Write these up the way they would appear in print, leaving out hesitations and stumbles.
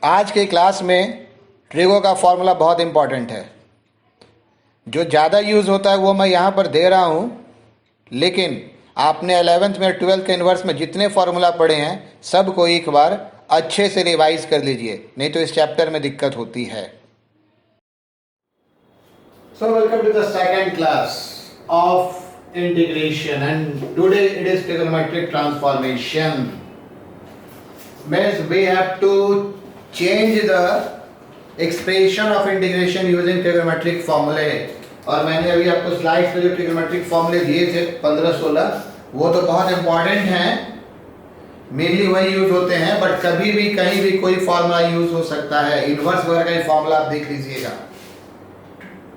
आज के क्लास में ट्रिगो का फॉर्मूला बहुत इम्पॉर्टेंट है। जो ज़्यादा यूज़ होता है वो मैं यहाँ पर दे रहा हूँ, लेकिन आपने 11th में 12th के इन्वर्स में जितने फार्मूला पढ़े हैं सबको एक बार अच्छे से रिवाइज कर लीजिए, नहीं तो इस चैप्टर में दिक्कत होती है। So welcome to the second class of integration, and today it is trigonometric transformation. Means we have to change the expression of integration using trigonometric formulae. और मैंने अभी आपको स्लाइड्स पे जो ट्रिगोनोमेट्रिक फॉर्मूले दिए थे 15-16 वो तो बहुत इंपॉर्टेंट हैं, मेनली वही यूज होते हैं, बट कभी भी कहीं भी कोई फॉर्मूला यूज हो सकता है। इनवर्स वगैरह का ही फॉर्मूला आप देख लीजिएगा।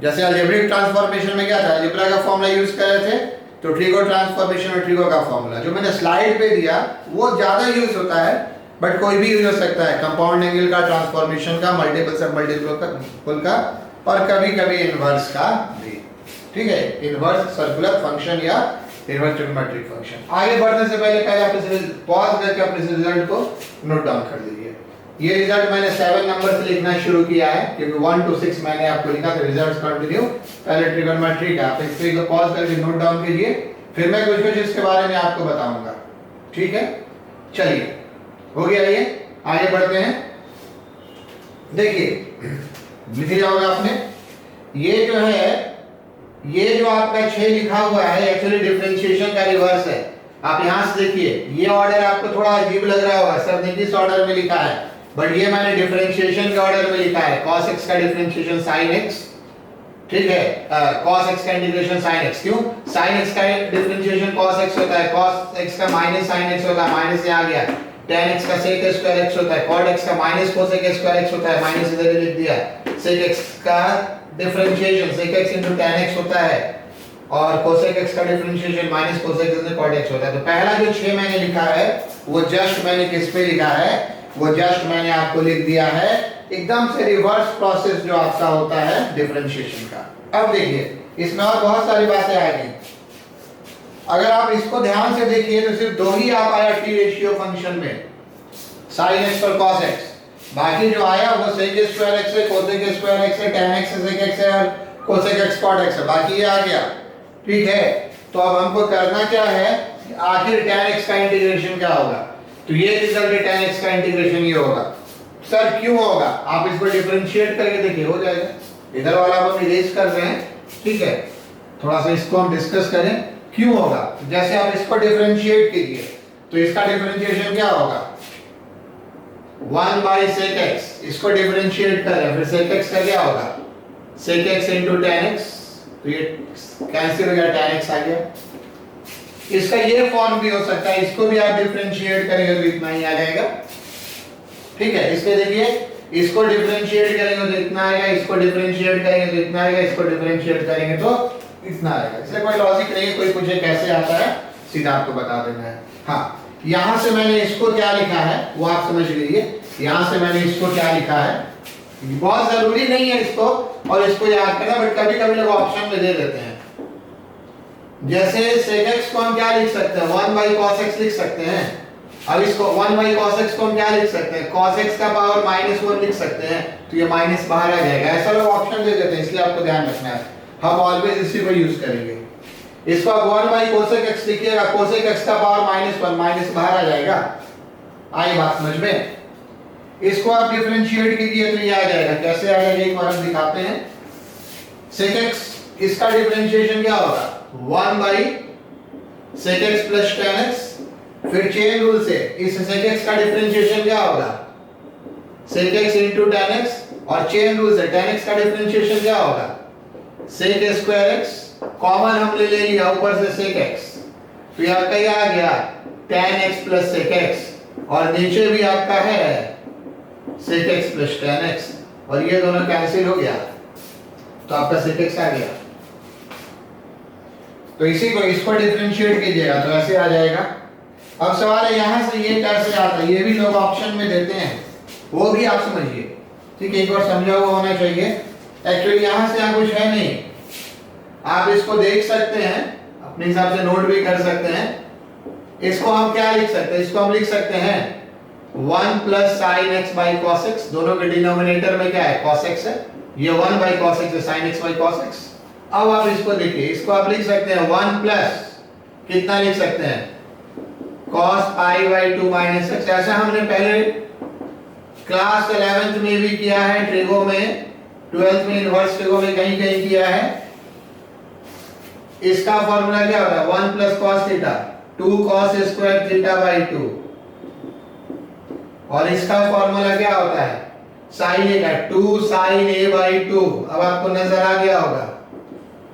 जैसे अलजेब्रिक ट्रांसफॉर्मेशन में क्या था, अलजेब्रा का फॉर्मूला यूज कर रहे थे, तो ट्रिगो ट्रांसफॉर्मेशन में ट्रिगो का फॉर्मूला जो मैंने स्लाइड पे दिया वो ज्यादा यूज होता है, बट कोई भी यूज हो सकता है। कंपाउंड एंगल का, ट्रांसफॉर्मेशन का, मल्टीपल सब मल्टीपल का, और कभी कभी इनवर्स का भी। ठीक है, इनवर्स सर्कुलर फंक्शन या इनवर्स ट्रिगोनोमेट्रिक फंक्शन। आगे बढ़ने से पहले आप इसे पॉज करके अपने रिजल्ट को नोट डाउन कर लीजिए। ये रिजल्ट मैंने 7 नंबर से लिखना शुरू किया है, क्योंकि 1 to 6 मैंने आपको लिखा था। रिजल्ट्स कंटिन्यू, पहले ट्रिगोनोमेट्री का आप इसे को पॉज करके नोट डाउन कीजिए, फिर मैं कुछ इसके बारे में आपको बताऊंगा। ठीक है, चलिए हो गया, ये आगे बढ़ते हैं। देखिए लिख लिया होगा आपने, ये जो है, ये जो आपका 6 लिखा हुआ है एक्चुअली डिफरेंशिएशन का रिवर्स है। आप यहां से देखिए, ये ऑर्डर आपको थोड़ा अजीब लग रहा होगा, सर ने किस ऑर्डर में लिखा है, बट ये मैंने डिफरेंशिएशन के ऑर्डर में लिखा है। cos x का डिफरेंशिएशन sin x, ठीक है, cos x का इंटीग्रेशन sin x। क्यों? sin x का डिफरेंशिएशन cos x होता है, cos x का माइनस sin x होता है, माइनस यहां आ गया। tan x का sec स्क्वायर x होता है, cot x का माइनस cosec स्क्वायर x होता है, माइनस इधर लिख दिया। sec x का differentiation sec x into tan x होता है, और cosec x का differentiation minus cosec into cot x होता है। तो पहला जो 6 मैंने लिखा है वो जस्ट मैंने किस पे लिखा है, वो जस्ट मैंने आपको लिख दिया है एकदम से रिवर्स प्रोसेस जो आपका होता है डिफरेंशिएशन का। अब देखिए इसमें और बहुत सारी बातें आ गई। अगर आप इसको ध्यान से देखिए तो सिर्फ 2 ही आप आया टी रेशियो फंक्शन में, sin x और cos x। बाकी जो आया वो sec स्क्वायर x है, cosec स्क्वायर x है, tan x sec x है, और cosec x cot x है, बाकी ये आ गया। ठीक है, तो अब हमको करना क्या है, आखिर tan x का इंटीग्रेशन क्या होगा। तो ये रिजल्ट tan x का इंटीग्रेशन ये होगा। सर क्यों होगा, आप इसको डिफरेंशिएट करके देखिए, हो जाएगा। इधर वाला हम इरेज कर रहे हैं, ठीक है, थोड़ा सा इसको हम डिस्कस करें क्यों होगा। जैसे आप इसको डिफरेंशिएट कीजिए तो इसका डिफरेंशिएशन क्या होगा, 1 by sec x। इसको डिफरेंशिएट कर रहे हैं, फिर sec x का क्या होगा, sec x into tan x, तो ये कैंसिल हो गया, tan x आ गया। इसका ये फॉर्म भी हो सकता है, इसको भी आप डिफरेंशिएट करेंगे तो इतना ही आ जाएगा। ठीक है, इसके देखिए, इसको डिफरेंशिएट करेंगे तो इतना आएगा, इसको डिफरेंशिएट करेंगे तो इतना आएगा, इसको डिफरेंशिएट करेंगे तो इतना आएगा। इसलिए कोई लॉजिक नहीं है, कोई पूछे कैसे आता है सीधा आपको बता देना है। हाँ, यहां से मैंने इसको क्या लिखा है वो आप समझ लीजिए। यहां से मैंने इसको क्या लिखा है, बहुत जरूरी नहीं है इसको और इसको याद करना, बट कभी कभी लोग ऑप्शन में दे देते हैं। जैसे sec x को हम क्या लिख सकते हैं, 1 by cos x लिख सकते हैं। अब इसको 1 by cos x को हम क्या लिख सकते हैं, cos x का पावर -1 लिख सकते हैं, तो ये माइनस बाहर आ जाएगा। ऐसा लोग ऑप्शन दे देते हैं, इसलिए आपको ध्यान रखना है, हम ऑलवेज इसी को यूज करेंगे। इसको आप 1 by cosec x लिखिएगा, cosec x का पावर -1, माइनस बाहर आ जाएगा। आई बात समझ में। इसको आप डिफरेंशिएट कीजिए तो ये आ जाएगा। कैसे आ जाएगा एक बार हम दिखाते हैं। sec x, इसका डिफरेंशिएशन क्या होगा, 1 by sec x plus tan x। फिर चेन रूल से इस sec x का डिफरेंशिएशन क्या होगा, sec x into tan x, और चेन रूल से tan x का डिफरेंशिएशन क्या होगा, sec स्क्वायर x। कॉमन हमने ले लिया ऊपर से sec x, तो ये आपका ये आ गया tan x plus sec x, और नीचे भी आपका है sec x plus tan x, और ये दोनों कैंसिल हो गया, तो आपका sec x आ गया। तो इसी को, इसको डिफरेंशिएट कीजिएगा तो ऐसे आ जाएगा। अब सवाल है यहां से ये कैसे आता है, ये भी लोग ऑप्शन में देते हैं, वो भी आप समझिए। ठीक है, एक बार समझा हुआ होना चाहिए। एक्चुअली यहां से यहाँ कुछ है नहीं, आप इसको देख सकते हैं, अपने हिसाब से नोट भी कर सकते हैं। इसको हम क्या लिख सकते हैं, इसको हम लिख सकते हैं 1 plus sine x by cos x, दोनों के डिनोमिनेटर में क्या है, कॉस एक्स है, ये 1 बाई कॉस एक्स है, sine x by cos x. अब आप इसको देखिए, इसको आप लिख सकते हैं 1 प्लस कितना लिख सकते हैं, cos pi by 2 minus x. ऐसा हमने पहले क्लास 11th में भी किया है, ट्रिगो में, 12th में इनवर्स ट्रिगो में कहीं कहीं किया है। इसका फॉर्मूला क्या होता है, 1 plus cos theta 2 cos square theta by 2, और इसका फॉर्मूला क्या होता है, साइन ए का 2 साइन ए बाई 2, अब आपको नजर आ गया होगा,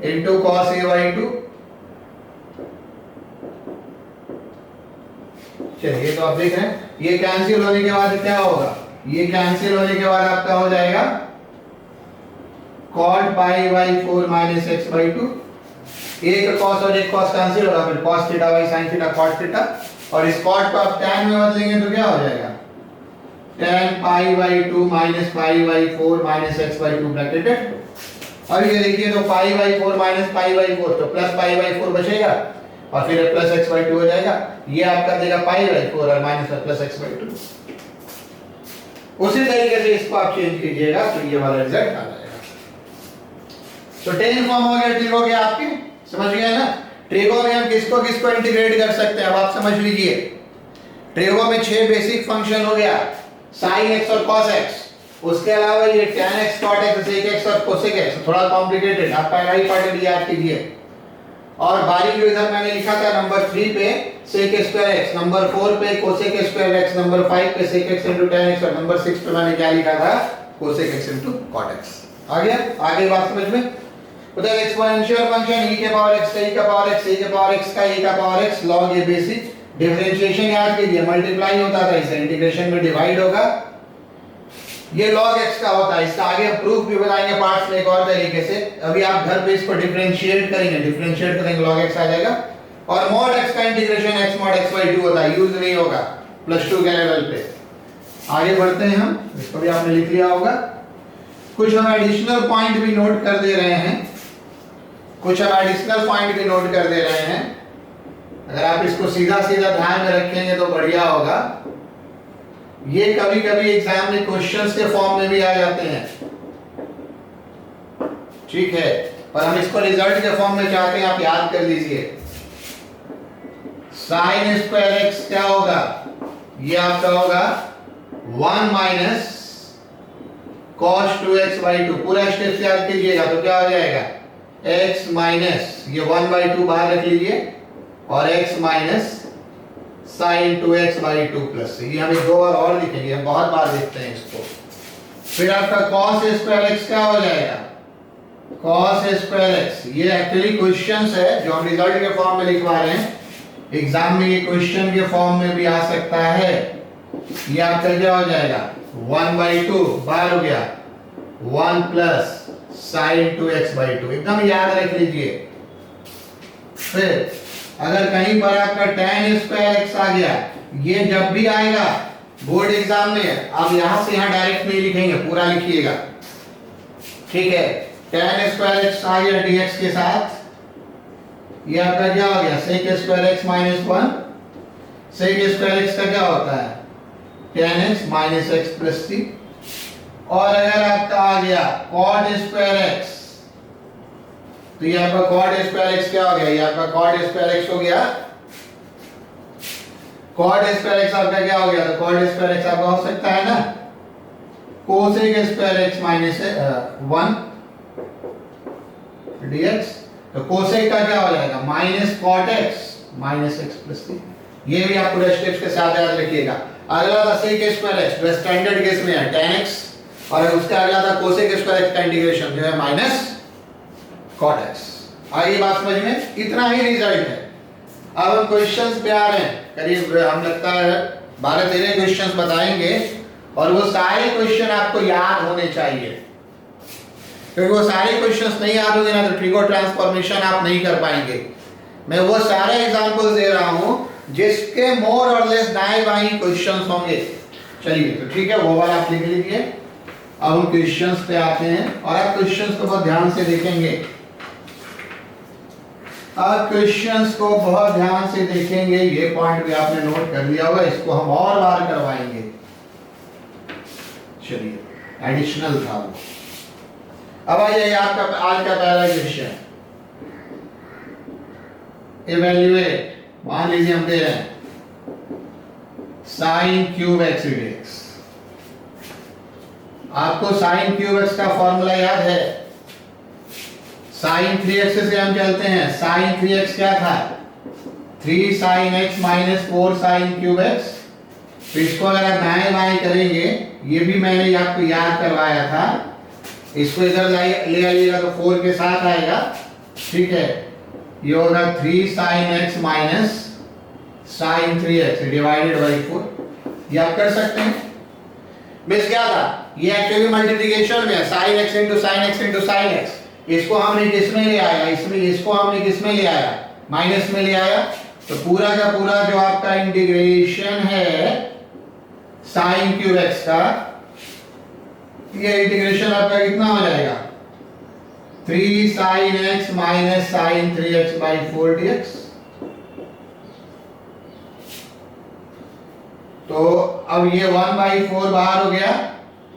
इनटू कॉस ए बाई 2। चलिए, तो आप देख रहे हैं ये कैंसिल होने के बाद क्या होगा, ये कैंसिल होने के बाद आपका हो जाएगा cot pi by 4 minus x by 2, एक cos और एक cos कैंसिल होगा, फिर cos theta by sin theta cot theta, और इस cot को आप tan में बदलेंगे तो क्या हो जाएगा, tan pi by 2 minus pi by 4 minus x by 2 bracketed. अब ये देखिए, तो पाई बाई 4 माइनस पाई बाई 4, तो प्लस पाई बाई 4 बचेगा, और फिर प्लस एक्स बाई 2 हो जाएगा, ये आपका देगा पाई बाई 4 और माइनस प्लस एक्स बाई 2। उसी तरीके से इसको आप चेंज कीजिएगा तो ये वाला रिजल्ट आ जाएगा। तो टेन फॉर्म हो गया ट्रिगो के आपके, समझ गए ना। ट्रिगो में हम किसको किसको इंटीग्रेट कर सकते हैं, अब आप समझ लीजिए। ट्रिगो में 6 बेसिक फंक्शन हो गया, sin x और cos x, उसके अलावा ये tan x cot x sec x और cosec x, थोड़ा कॉम्प्लिकेटेड, आप पहला ही पार्ट याद कीजिए। और बारी जो इधर मैंने लिखा था नंबर 3 पे sec स्क्वायर x, नंबर 4 पे cosec स्क्वायर x, नंबर 5 पे sec x into tan x, और नंबर 6 पे मैंने क्या लिखा था, cosec x into cot x। आ गया, आगे बात समझ में। उधर एक्सपोनेंशियल फंक्शन e के पावर x, e का पावर x, e के पावर x का e का power x, log a basic. Differentiation याद कीजिए, मल्टीप्लाई होता था, इसे इंटीग्रेशन में डिवाइड होगा, ये log x का होता है। इसका आगे प्रूफ भी बताएंगे पार्ट्स में एक और तरीके से। अभी आप घर पे इसको डिफरेंशिएट करेंगे log x आ जाएगा। और mod x का integration x mod x by 2 होता है, यूज नहीं होगा +2 के लेवल पे। आगे बढ़ते हैं हम, इसको भी आपने लिख लिया होगा। कुछ हम एडिशनल पॉइंट भी नोट कर दे रहे हैं, अगर आप इसको सीधा सीधा ध्यान में रखेंगे तो बढ़िया होगा। ये कभी कभी एग्जाम में क्वेश्चंस के फॉर्म में भी आ जाते हैं, ठीक है, पर हम इसको रिजल्ट के फॉर्म में चाहते हैं, आप याद कर लीजिए। साइन स्क्वायर एक्स क्या होगा, ये आपका होगा 1 माइनस cos 2x by 2, पूरा स्टेप याद कीजिएगा तो क्या हो जाएगा, x माइनस ये 1 by 2 बाहर रख लीजिए, और x minus sine 2x by 2 plus, ये हम 2 बार और लिखेंगे, हम बहुत बार लिखते हैं इसको। फिर आपका cos स्क्वायर x क्या हो जाएगा, cos स्क्वायर x, ये एक्चुअली क्वेश्चंस है जो हम रिजल्ट के फॉर्म में लिखवा रहे हैं, एग्जाम में ये क्वेश्चन के फॉर्म में भी आ सकता है। ये आपका क्या हो जाएगा, 1 by 2 बाहर हो गया, 1 प्लस साइन 2x by 2, एकदम याद रख लीजिए। फिर अगर कहीं पर आपका tan स्क्वायर x आ गया, ये जब भी आएगा बोर्ड एग्जाम में, आप यहां से यहां डायरेक्ट नहीं लिखेंगे, पूरा लिखिएगा, ठीक है। tan स्क्वायर x आ गया dx के साथ, ये आपका क्या हो गया, sec square x minus 1, sec square x का क्या होता है, tan x minus x plus c। और अगर आपका आ गया cot स्क्वायर x, तो ये आपका cot स्क्वायर x क्या हो गया, ये आपका cot स्क्वायर x हो गया, cot स्क्वायर x आपका क्या हो गया, तो cot स्क्वायर x आपका हो सकता है ना cosec square x minus 1 dx, तो cosec का क्या हो जाएगा, minus cot x minus x plus c। ये भी आप पूरे स्टेप्स के साथ याद रखिएगा। अगला था sec स्क्वायर x, जो स्टैंडर्ड केस में है tan x, और उसका अगला था cosec स्क्वायर x का इंटीग्रेशन जो है माइनस cot x। आगे बात समझ में, इतना ही रिजल्ट है। अब हम क्वेश्चंस पे आ रहे हैं, करीब हम लगता है 12-13 क्वेश्चंस बताएंगे, और वो सारे क्वेश्चन आपको याद होने चाहिए, क्योंकि वो सारे क्वेश्चंस नहीं याद होंगे ना तो ट्रिगो ट्रांसफॉर्मेशन आप नहीं कर पाएंगे। मैं वो सारे एग्जांपल्स दे रहा हूं जिसके मोर और लेस दाएं बाएं क्वेश्चंस होंगे। चलिए, तो ठीक है, वो वाला आप लिख लीजिए। अब हम क्वेश्चंस पे आते हैं, और आप क्वेश्चंस को बहुत ध्यान से देखेंगे, आप क्वेश्चंस को बहुत ध्यान से देखेंगे। ये पॉइंट भी आपने नोट कर लिया होगा, इसको हम और बार करवाएंगे। चलिए एडिशनल था वो। अब आ जाइए आपका आज का पहला क्वेश्चन। इवेल्युएट, मान लीजिए हम दे रहे हैं साइन क्यूब एक्स dx। आपको साइन क्यूब एक्स का फॉर्मूला याद है? साइन 3x से हम चलते हैं। साइन 3x क्या था? 3 sin x minus 4 sine cube x. तो इसको अगर आप दाएं बाएं करेंगे, ये भी मैंने आपको याद करवाया था, इसको इधर ले आइएगा तो 4 के साथ आएगा, ठीक है। ये होगा 3 sin x minus sin 3x divided by 4। ये आप कर सकते हैं। मिस क्या था? ये एक्चुअली मल्टीप्लिकेशन में है, sin x into sin x into sin x। इसको हमने किस में ले आया? इसमें इसको हमने किस में ले आया? माइनस में ले आया। तो पूरा का पूरा जो आपका इंटीग्रेशन है साइन क्यूब एक्स का, ये इंटीग्रेशन आपका कितना हो जाएगा? 3 sin x minus sin 3x by 4 dx। तो अब ये 1/4 बाहर हो गया,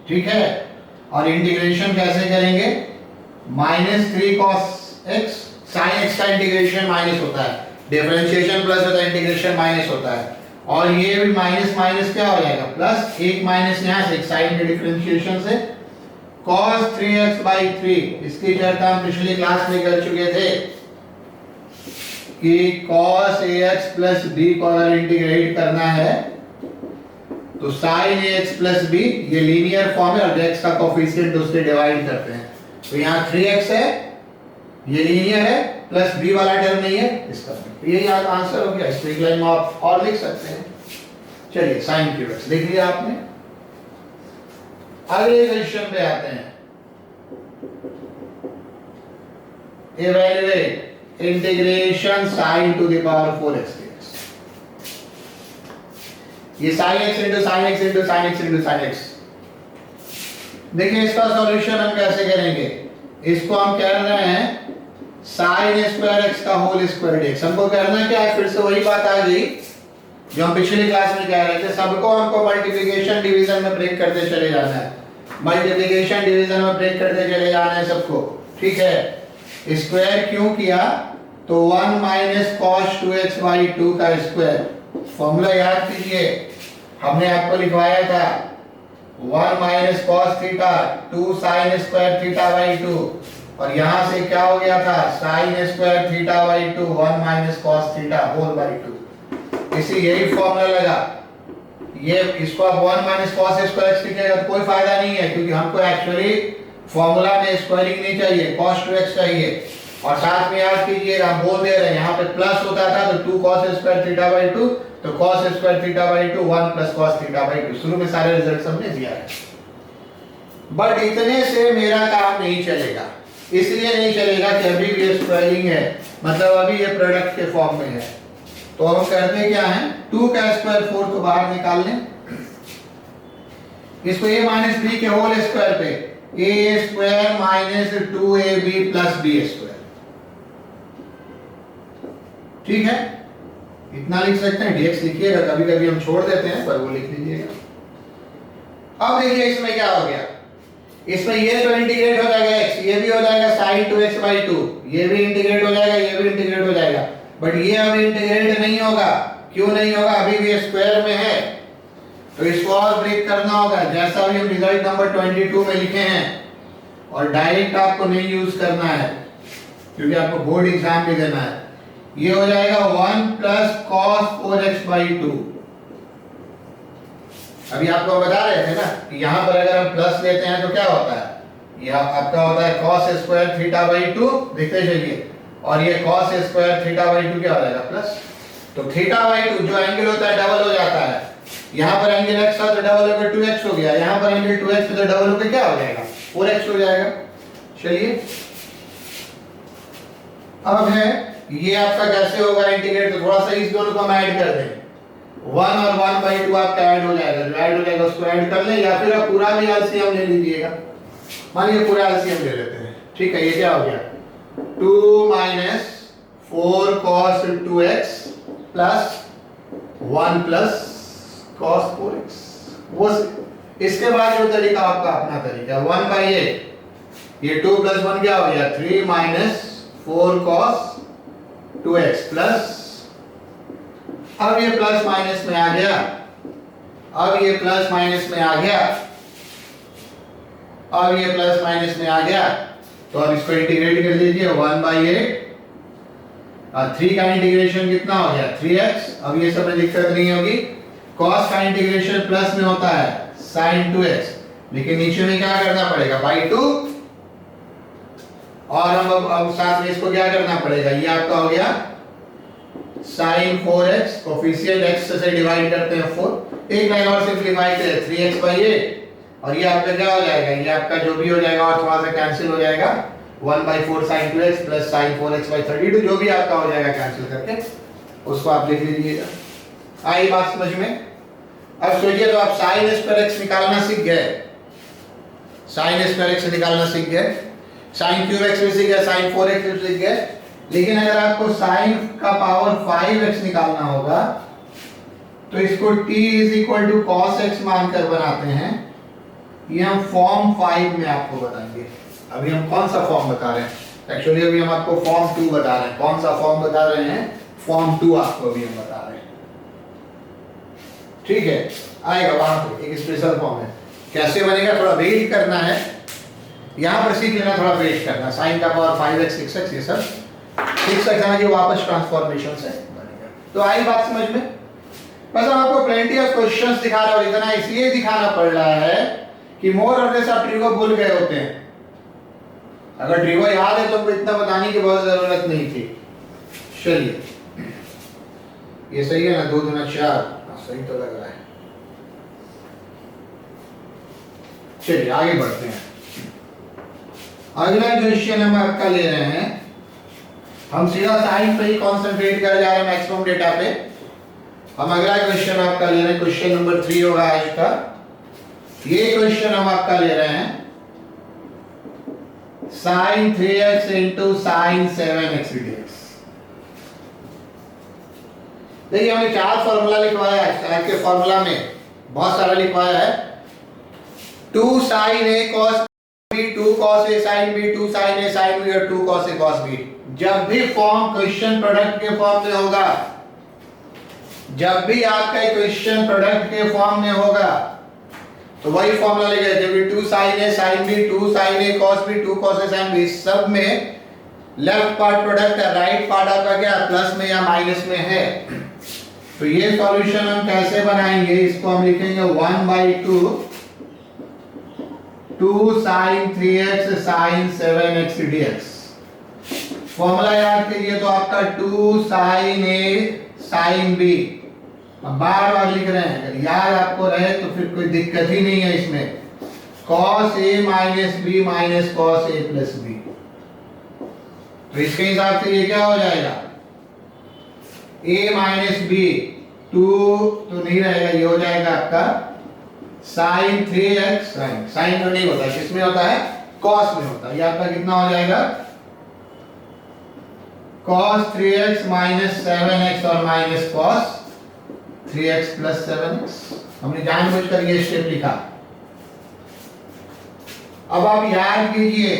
ठीक है। और इंटीग्रेशन कैसे करेंगे? -3 cos x, sin x का इंटीग्रेशन माइनस होता है, डिफरेंशिएशन प्लस होता है, इंटीग्रेशन माइनस होता है। और ये भी माइनस माइनस क्या हो जाएगा? प्लस, एक माइनस यहाँ से साइन के डिफरेंशिएशन से cos 3x बाई 3। इसकी चर्चा हम पिछली क्लास में कर चुके थे कि cos ax प्लस b को अगर इंटीग्रेट करना है तो sin ax प्लस b, ये लीनियर फॉर्म है और x का कोफिशिएंट उससे डिवाइड करते हैं। तो यहाँ 3x है, ये लीनियर है, प्लस b वाला टर्म नहीं है इसका। तो यही आंसर हो गया। इस लाइन में आप और लिख सकते हैं। चलिए sin क्यूब x लिख लिया आपने। अगले क्वेश्चन पे आते हैं। Evaluate integration sin to the power 4x dx। ये sin x into sin x into sin x into sin x। देखिए इसका सॉल्यूशन हम कैसे करेंगे? इसको हम कह रहे हैं sin स्क्वायर x का होल स्क्वायर dx। हमको करना क्या है? फिर से वही बात आ गई जो हम पिछली क्लास में कह रहे थे। सबको हमको मल्टीप्लिकेशन डिवीजन में ब्रेक करते चले जाना है, मल्टीप्लिकेशन डिवीजन में ब्रेक करते चले जाना है सबको, ठीक है। स्क्वायर क्यों किया? तो 1 माइनस cos 2x बाई 2 का स्क्वायर। फॉर्मूला याद कीजिए, हमने आपको लिखवाया था 1 minus cos theta 2 sin square theta by 2। और यहां से क्या हो गया था? sin square theta by 2 1 minus cos theta whole by 2। इसी यही फॉर्मूला लगा। ये इसको आप 1 माइनस cos स्क्वायर x लिखेगा तो कोई फायदा नहीं है, क्योंकि हमको एक्चुअली फॉर्मूला में स्क्वायरिंग नहीं चाहिए, cos 2x चाहिए। और साथ में याद कीजिएगा, हम बोल दे रहे हैं यहाँ पे प्लस होता था तो 2 cos स्क्वायर थीटा बाई 2, तो cos square theta by 2 1 plus cos theta by 2। शुरू में सारे रिजल्ट्स हमने दिया है। बट इतने से मेरा काम नहीं चलेगा। इसलिए नहीं चलेगा कि अभी भी स्क्वायरिंग है, मतलब अभी ये प्रोडक्ट के फॉर्म में है। तो हम करते क्या हैं? 2 का स्क्वायर 4 को बाहर निकाल लें, इसको a माइनस बी के होल स्क्वायर पे a square minus 2ab plus b square, ठीक है। इतना लिख सकते हैं। dx लिखिएगा, कभी कभी हम छोड़ देते हैं, पर वो लिख लीजिएगा। अब देखिए इसमें क्या हो गया? इसमें ये तो इंटीग्रेट हो जाएगा x, ये भी हो जाएगा sin 2x बाई 2, ये भी इंटीग्रेट हो जाएगा, ये भी इंटीग्रेट हो जाएगा। बट ये अभी इंटीग्रेट नहीं होगा। क्यों नहीं होगा? अभी भी स्क्वायर में है, तो इसको और ब्रेक करना होगा, जैसा भी हम रिजल्ट नंबर 22 में लिखे हैं। और डायरेक्ट आपको नहीं यूज करना है, क्योंकि आपको बोर्ड एग्जाम भी देना है। ये हो जाएगा 1 प्लस cos 4x बाई 2। अभी आपको बता रहे थे ना कि यहाँ पर अगर हम प्लस लेते हैं तो क्या होता है? ये आपका होता है cos स्क्वायर थीटा बाई 2, देखते चलिए। और ये cos स्क्वायर थीटा बाई 2 क्या हो जाएगा? प्लस। तो थीटा बाई 2 जो एंगल होता है डबल हो जाता है। यहाँ पर एंगल x था तो डबल होकर 2x हो गया, यहाँ पर एंगल 2x तो डबल होकर क्या हो जाएगा? 4x हो जाएगा। चलिए अब है ये आपका कैसे होगा इंटीग्रेट? तो थोड़ा सा इस दोनों को हम ऐड कर दें। 1 और 1/2 आपका ऐड हो जाएगा, जो ऐड हो जाएगा उसको ऐड कर लें, या फिर आप पूरा भी एलसीएम ले लीजिएगा। मान लीजिए पूरा एलसीएम ले लेते हैं, ठीक है। ये क्या हो गया? 2 minus 4 cos 2x plus 1 plus cos 4x। वो इसके बाद जो तरीका आपका अपना तरीका 1/8, ये 2 + 1 क्या हो गया 3 - 4 cos 2x प्लस, अब ये प्लस माइनस में आ गया, अब ये प्लस माइनस में आ गया, अब ये प्लस माइनस में आ गया, तो अब इसको इंटीग्रेट कर दीजिए 1/8 और 3 का इंटीग्रेशन कितना हो गया 3x। अब ये सब में दिक्कत नहीं होगी, cos का इंटीग्रेशन प्लस में होता है sin 2x, लेकिन नीचे में क्या करना पड़ेगा बाई 2, और हम अब साथ में इसको क्या करना पड़ेगा, ये आपका हो गया sin 4x, कोफिशिएंट x से डिवाइड करते हैं 4, एक लाइन और सिंपलीफाई करें 3x/8, और ये आपका क्या हो जाएगा, ये आपका जो भी हो जाएगा और थोड़ा सा कैंसिल हो जाएगा 1/4 sin 2x plus sin 4x/32, जो भी आपका हो जाएगा कैंसिल करके उसको आप लिख लीजिएगा। आई बात समझ में? अब सोचिए तो आप sin स्क्वायर x निकालना सीख गए, sin स्क्वायर x निकालना सीख गए, sin क्यूब x भी सीख गए, sin 4x भी सीख गए, लेकिन अगर आपको sin का पावर 5x निकालना होगा तो इसको t = cos x मानकर बनाते हैं, ये हम फॉर्म 5 में आपको बताएंगे। अभी हम कौन सा फॉर्म बता रहे हैं, एक्चुअली अभी हम आपको फॉर्म 2 बता रहे हैं। कौन सा फॉर्म बता रहे हैं, फॉर्म 2 आपको अभी हम बता रहे हैं, ठीक है? आएगा वहां पे एक स्पेशल फॉर्म है, कैसे बनेगा थोड़ा वेट करना है, यहां पर सीख लेना, थोड़ा वेट करना, sin का पावर 5x 6x ये सब सीख सकते हैं, ये वापस ट्रांसफॉर्मेशन से बनेगा। तो आई बात समझ में? बस हम आपको प्लेंटी ऑफ क्वेश्चंस दिखा रहे हैं, और इतना इसलिए दिखाना पड़ रहा है कि मोर और लेस आप ट्रिगो भूल गए होते हैं। अगर ट्रिगो याद है तो हमको इतना बताने की बहुत जरूरत नहीं थी। चलिए ये सही है ना, 2 दूना 4, सही तो लग रहा है। चलिए आगे बढ़ते हैं। अगला क्वेश्चन हम आपका ले रहे हैं, हम सीधा साइन पे ही कॉन्सेंट्रेट कर जा रहे हैं मैक्सिमम डेटा पे। हम अगला क्वेश्चन आपका ले रहे हैं, क्वेश्चन नंबर 3 होगा आज का। ये क्वेश्चन हम आपका ले रहे हैं sin 3x into sin 7x dx। देखिए हमने 4 फॉर्मूला लिखवाया है, आज के फॉर्मूला में बहुत सारा लिखवाया है। 2 sin a cos b, 2 cos a sin b, 2 sin a sin b और 2 cos a cos b। जब भी फॉर्म क्वेश्चन प्रोडक्ट के फॉर्म में होगा, जब भी आपका क्वेश्चन प्रोडक्ट के फॉर्म में होगा तो वही फॉर्मूला लेके, जब भी 2 sin a sin b, 2 sin a cos b, 2 cos a sin b, सब में लेफ्ट पार्ट प्रोडक्ट है, राइट पार्ट आपका क्या प्लस में या माइनस में है। तो ये सॉल्यूशन हम कैसे बनाएंगे, इसको हम लिखेंगे 1/2 2 sin 3x sin 7x dx। Formula याद कीजिए तो आपका 2 sin a sin b, अब बार बार लिख रहे हैं, अगर याद आपको रहे तो फिर कोई दिक्कत ही नहीं है इसमें। cos a minus b minus cos a plus b, तो इसके हिसाब से ये क्या हो जाएगा, a minus b 2 तो नहीं रहेगा, ये हो जाएगा आपका sin 3x, sin तो नहीं होता है, किसमें होता है cos में होता है, ये आपका कितना हो जाएगा cos 3x minus 7x और minus cos 3x plus 7x। हमने जानबूझकर ये स्टेप लिखा। अब आप याद कीजिए,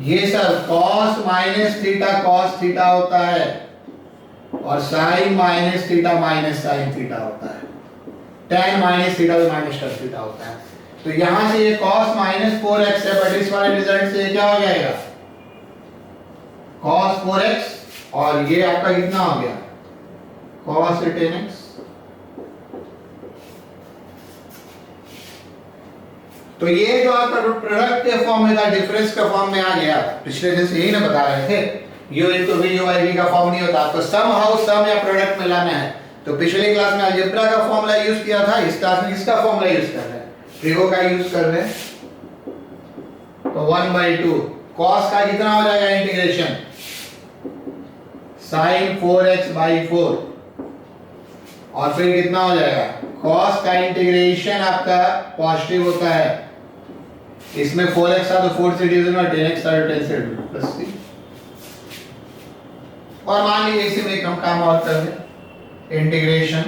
ये सब cos minus theta cos theta होता है और sin minus theta minus sin theta होता है, tan minus theta minus tan theta होता है। तो यहां से ये cos minus 4x है, बट इस वाले रिजल्ट से क्या हो जाएगा cos 4x, और ये आपका कितना हो गया cos 10x। तो ये जो आपका प्रोडक्ट के फॉर्म में था, डिफरेंस का फॉर्म में आ गया। पिछले दिन से यही ना बता रहे थे, u into v over v का फॉर्म नहीं होता, आपको सम हाउ सम या प्रोडक्ट में लाना है। तो पिछले क्लास में अलजेब्रा का फॉर्मूला यूज किया था, इस क्लास में किसका फॉर्मूला यूज कर रहे हैं, ट्रिगो का यूज कर रहे हैं। तो 1/2 cos का कितना हो जाएगा इंटीग्रेशन sin 4x/4, और फिर कितना हो जाएगा cos का इंटीग्रेशन आपका पॉजिटिव होता है, इसमें 4x था तो 4 से डिवीजन और 10x था तो 10 से प्लस 3। और मान लीजिए इसी में एक हम काम और कर लें, इंटीग्रेशन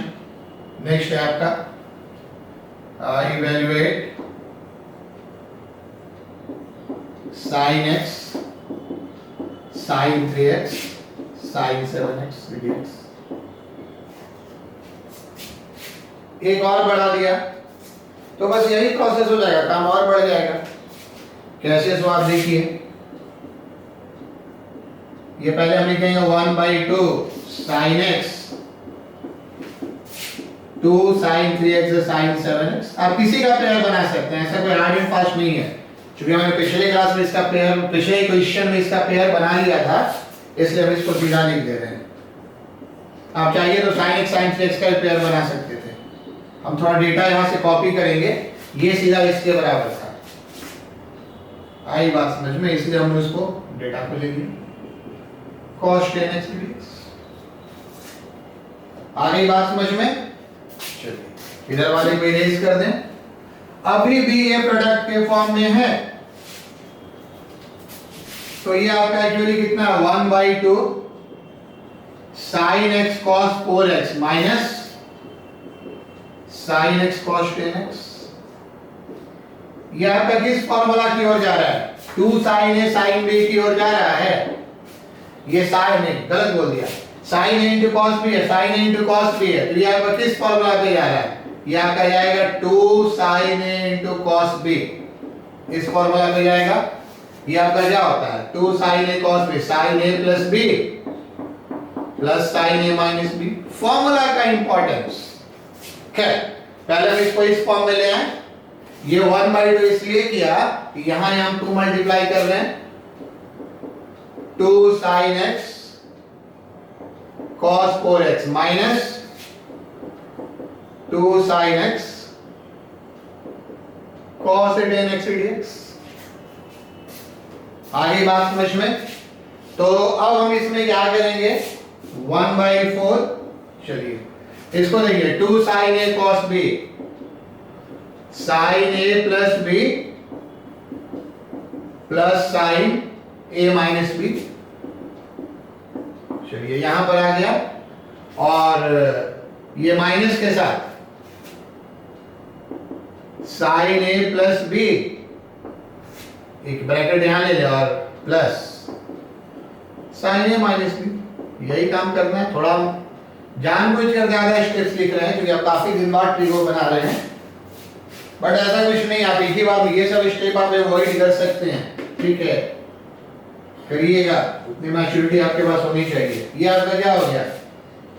नेक्स्ट है आपका evaluate sin x sin 3x sin 7x dx। एक और बढ़ा दिया तो बस यही प्रोसेस हो जाएगा, काम और बढ़ जाएगा। कैसे, सो आप देखिए, ये पहले हम लिखेंगे 1/2 sin x 2 sin 3x sin 7x। आप किसी का पेयर बना सकते हैं, ऐसा कोई हार्ड एंड फास्ट नहीं है। क्योंकि हमने पिछले क्लास में इसका पेयर, पिछले क्वेश्चन में इसका पेयर बना लिया था, इसलिए हम इसको सीधा लिख दे रहे हैं। आप चाहिए तो sin x sin 3x का पेयर बना सकते थे। हम थोड़ा डेटा यहां से कॉपी करेंगे, ये सीधा इसके बराबर था। आई बात समझ में, इसलिए हमने उसको डेटा को ले लिया cos 10x dx। आ गई बात समझ में? चलिए इधर वाले को इरेज कर दें। अभी भी ये प्रोडक्ट के फॉर्म में है, तो ये आपका एक्चुअली कितना है 1/2 sin x cos 4x minus sin x cos 10x। ये आपका किस फॉर्मूला की ओर जा रहा है? 2 sin a sin b की ओर जा रहा है। ये sin नहीं, गलत बोल दिया, sin a into cos b है, sin a into cos b है, तो ये आपका किस फॉर्मूला पे जा रहा है? ये आपका जाएगा 2 sin a into cos b, इस फॉर्मूला पे जाएगा। ये आपका क्या होता है 2 sin a cos b, sin a plus b plus sin a minus b। Formula का इंपॉर्टेंस क्या है? पहले हम इसको इस फॉर्म में ले आए। ये 1/2 इसलिए किया कि यहां हम 2 मल्टीप्लाई कर रहे हैं, 2 sin x cos 4x minus 2 sin x cos 10x dx। आगे बात समझ में? तो अब हम इसमें क्या करेंगे 1/4। चलिए इसको देखिए 2 sin a cos b sin a plus b plus sin a minus b। चलिए यहां पर आ गया, और ये माइनस के साथ sin a plus b, एक ब्रैकेट यहां ले ले, और plus sin a minus b। यही काम करना है। थोड़ा जानबूझकर ज्यादा स्टेप्स लिख रहे हैं क्योंकि आप काफी दिन बाद ट्रिगो बना रहे हैं, बट ऐसा कुछ नहीं, आप एक ही बार में ये सब स्टेप आप अवॉइड कर सकते हैं। ठीक है, करिएगा, उतनी मैच्योरिटी आपके पास होनी चाहिए। ये आपका क्या हो गया?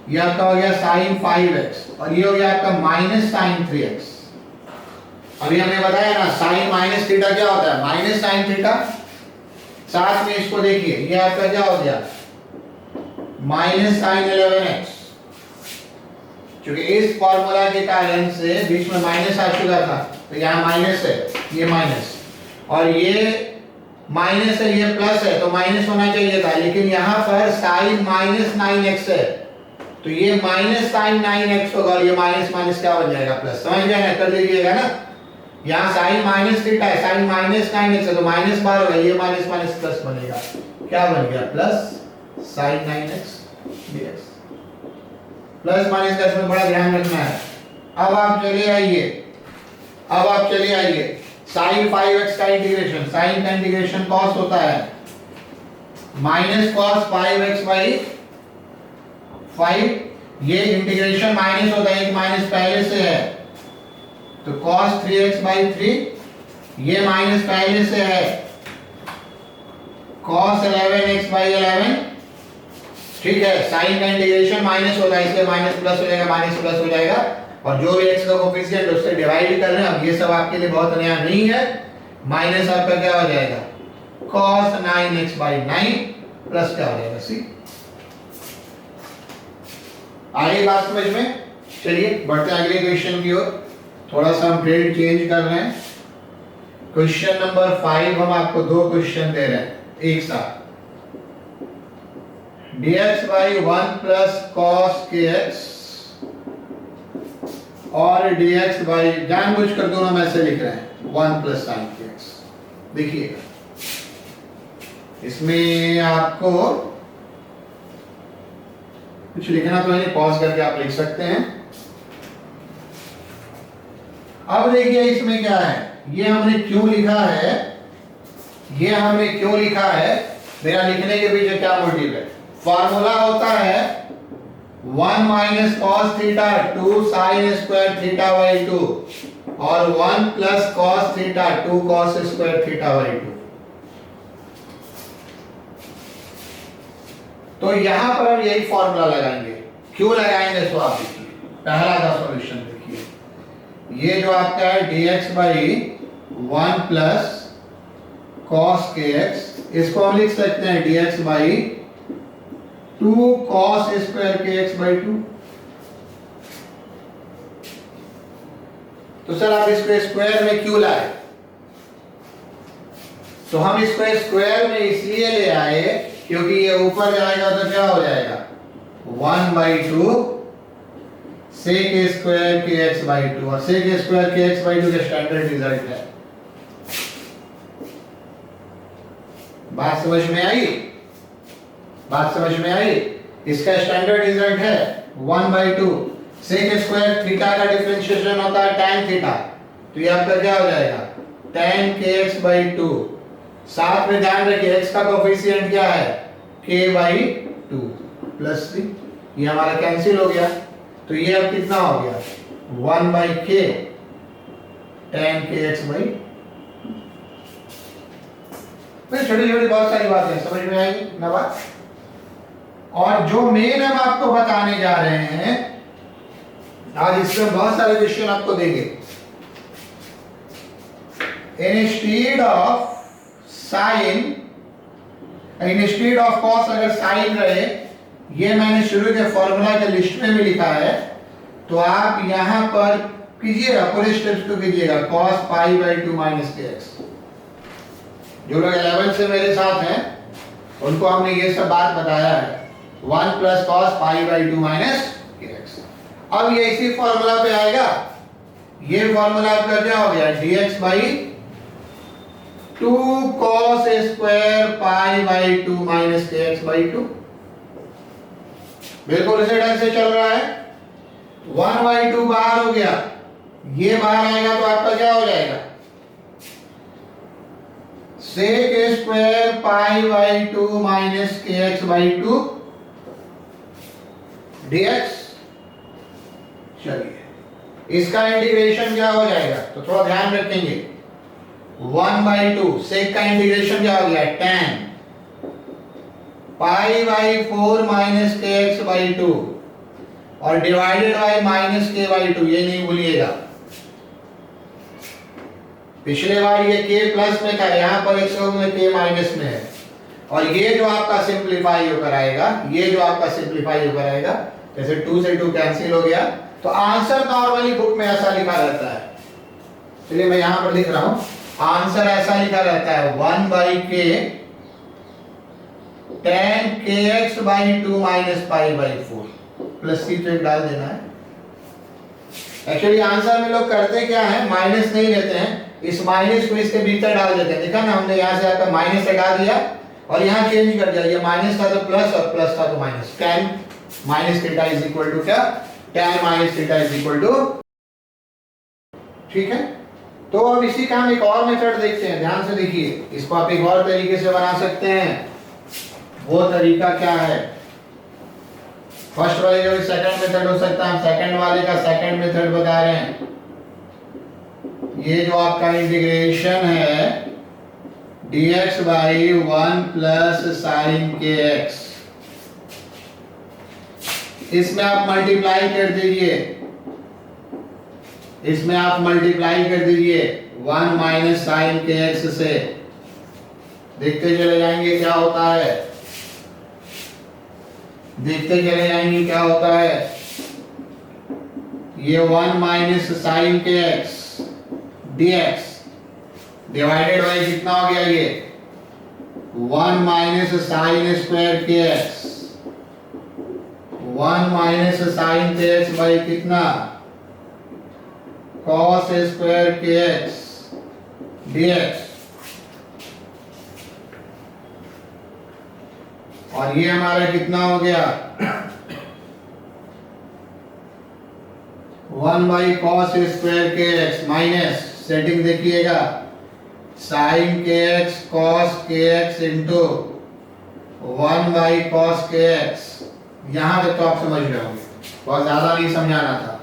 ये आपका हो गया sin 5x, और ये हो गया आपका माइनस sin 3x। अभी हमने बताया ना sin माइनस थीटा क्या होता है? Minus sin theta. साथ में इसको देखिए, ये आपका क्या हो गया माइनस sin 11x। क्योंकि इस फॉर्मूला के कारण से बीच में माइनस आ चुका था, तो यहाँ माइनस है, ये माइनस, और ये माइनस है, ये प्लस है, तो माइनस होना चाहिए था, लेकिन यहाँ पर sin माइनस 9x है, तो ये माइनस sin 9x होगा, और ये माइनस माइनस क्या बन जाएगा प्लस। समझ गए ना? कर लीजिएगा ना। यहाँ sin माइनस थीटा है, sin माइनस 9x है, तो माइनस बार होगा, ये माइनस माइनस प्लस बनेगा, क्या बन गया plus sin 9x dx। Plus minus का इसमें बड़ा ध्यान रखना है। अब आप चले आइए sin 5x का इंटीग्रेशन, sin का इंटीग्रेशन cos होता है माइनस cos 5x बाई 5। ये इंटीग्रेशन माइनस होता है, एक माइनस पहले से है, तो cos 3x बाई 3, ये माइनस पहले से है cos 11x बाई 11। ठीक है, साइन का इंटीग्रेशन माइनस होता है, इसलिए माइनस प्लस हो जाएगा, माइनस प्लस हो जाएगा, और जो भी x का कोफिशिएंट उससे डिवाइड कर रहे हैं। अब ये सब आपके लिए बहुत नया नहीं है। माइनस आपका क्या हो जाएगा cos 9x बाई 9 प्लस क्या हो जाएगा c। आगे बात समझ में? चलिए बढ़ते हैं अगले क्वेश्चन की ओर। थोड़ा सा हम ट्रेड चेंज कर रहे हैं। क्वेश्चन नंबर 5, हम आपको 2 क्वेश्चन दे रहे हैं एक साथ। dx by 1 plus cos kx और dx by, जानबूझकर दोनों में से लिख रहे हैं 1 plus sin kx। देखिएगा इसमें आपको कुछ लिखना तो नहीं, पॉज करके आप लिख सकते हैं। अब देखिए इसमें क्या है, ये हमने क्यों लिखा है, ये हमने क्यों लिखा है, मेरा लिखने के पीछे क्या मोटिव है। फॉर्मूला होता है 1 minus cos theta 2 sign square theta by 2 और 1 plus cos theta 2 cos square theta by 2। तो यहां पर हम यही फॉर्मूला लगाएंगे। क्यों लगाएंगे तो आप देखिए, पहला का सॉल्यूशन देखिए, ये जो आपका है dx by 1 plus cos kx, इसको हम लिख सकते हैं dx by 2 cos square kx by 2। तो सर आप इसको स्क्वायर में क्यों लाए, तो हम इसको स्क्वायर में इसलिए ले आए क्योंकि ये ऊपर जाएगा तो क्या हो जाएगा 1 by 2 sec square k x by 2, और sec square k x by 2 का स्टैंडर्ड रिजल्ट है। बात समझ में आई, बात समझ में आई। इसका स्टैंडर्ड रिजल्ट है 1 बाई 2 सेक स्क्वायर थीटा का डिफरेंशिएशन होता है tan थीटा, तो ये आपका क्या हो जाएगा tan kx बाई 2। साथ में ध्यान रखिए x का कोफिशिएंट क्या है k बाई 2 प्लस 3, ये हमारा कैंसिल हो गया, तो ये अब कितना हो गया 1 by k tan kx by. छोटी छोटी बहुत सारी बातें समझ में आएगी ना बात। और जो मेन हम आपको बताने जा रहे हैं आज, इसमें बहुत सारे क्वेश्चन आपको देंगे। Instead of sine, instead of cos अगर साइन रहे, ये मैंने शुरू के फॉर्मूला के लिस्ट में भी लिखा है, तो आप यहां पर कीजिएगा, पूरे स्टेप्स को कीजिएगा cos pi by 2 minus kx। जो लोग 11 से मेरे साथ हैं उनको हमने ये सब बात बताया है, 1 plus cos pi by 2 minus kx। अब ये इसी फॉर्मूला पे आएगा, ये फॉर्मूला आपका क्या हो गया dx by 2 cos square pi by 2 minus kx by 2। बिल्कुल इसी ढंग से चल रहा है। 1 बाई 2 बाहर हो गया, ये बाहर आएगा तो आपका क्या हो जाएगा sec square pi by 2 minus kx by 2 dx। चलिए इसका इंटीग्रेशन क्या हो जाएगा, तो थोड़ा ध्यान रखेंगे 1 बाई 2 सेक का इंटीग्रेशन क्या हो गया tan pi by 4 minus kx by 2 और divided by minus k by 2, ये नहीं भूलिएगा। पिछले बार ये k प्लस में था, यहां पर इस में k माइनस में है, और ये जो आपका सिंप्लीफाई होकर आएगा, ये जो आपका सिंप्लीफाई होकर आएगा, जैसे 2 से 2 कैंसिल हो गया, तो आंसर नॉर्मली बुक में ऐसा लिखा रहता है। चलिए मैं यहां पर लिख रहा हूं, आंसर ऐसा लिखा रहता है 1 by k tan kx by 2 minus pi by 4 plus c तो एक डाल देना है। एक्चुअली आंसर में लोग करते क्या है, माइनस नहीं लेते हैं, इस माइनस को इसके भीतर डाल देते हैं। देखा ना, हमने यहां से आपका माइनस हटा दिया और यहां चेंज कर दिया, ये माइनस था तो प्लस और प्लस था तो minus. tan minus theta is equal to क्या, tan minus theta is equal to, ठीक है। तो अब इसी का हम एक और मेथड देखते हैं, ध्यान से देखिए, इसको आप एक और तरीके से बना सकते हैं। वो तरीका क्या है, फर्स्ट वाले का भी सेकंड मेथड हो सकता है, हम सेकंड वाले का सेकंड मेथड बता रहे हैं। ये जो आपका इंटीग्रेशन है dx by 1 plus sign kx, इसमें आप मल्टीप्लाई कर दीजिए, इसमें आप मल्टीप्लाई कर दीजिए 1 माइनस साइन kx से, देखते चले जाएंगे क्या होता है, देखते चले जाएंगे क्या होता है। ये 1 minus sine kx dx divided by कितना हो गया, ये 1 minus sine square kx, 1 minus sine kx by कितना cos स्क्वायर kx dx, और ये हमारा कितना हो गया 1 by cos square k x minus setting देखिएगा sine k x cos k x into 1 by cos k x. यहां तक तो आप समझ रहे होंगे, बहुत ज्यादा नहीं समझाना था।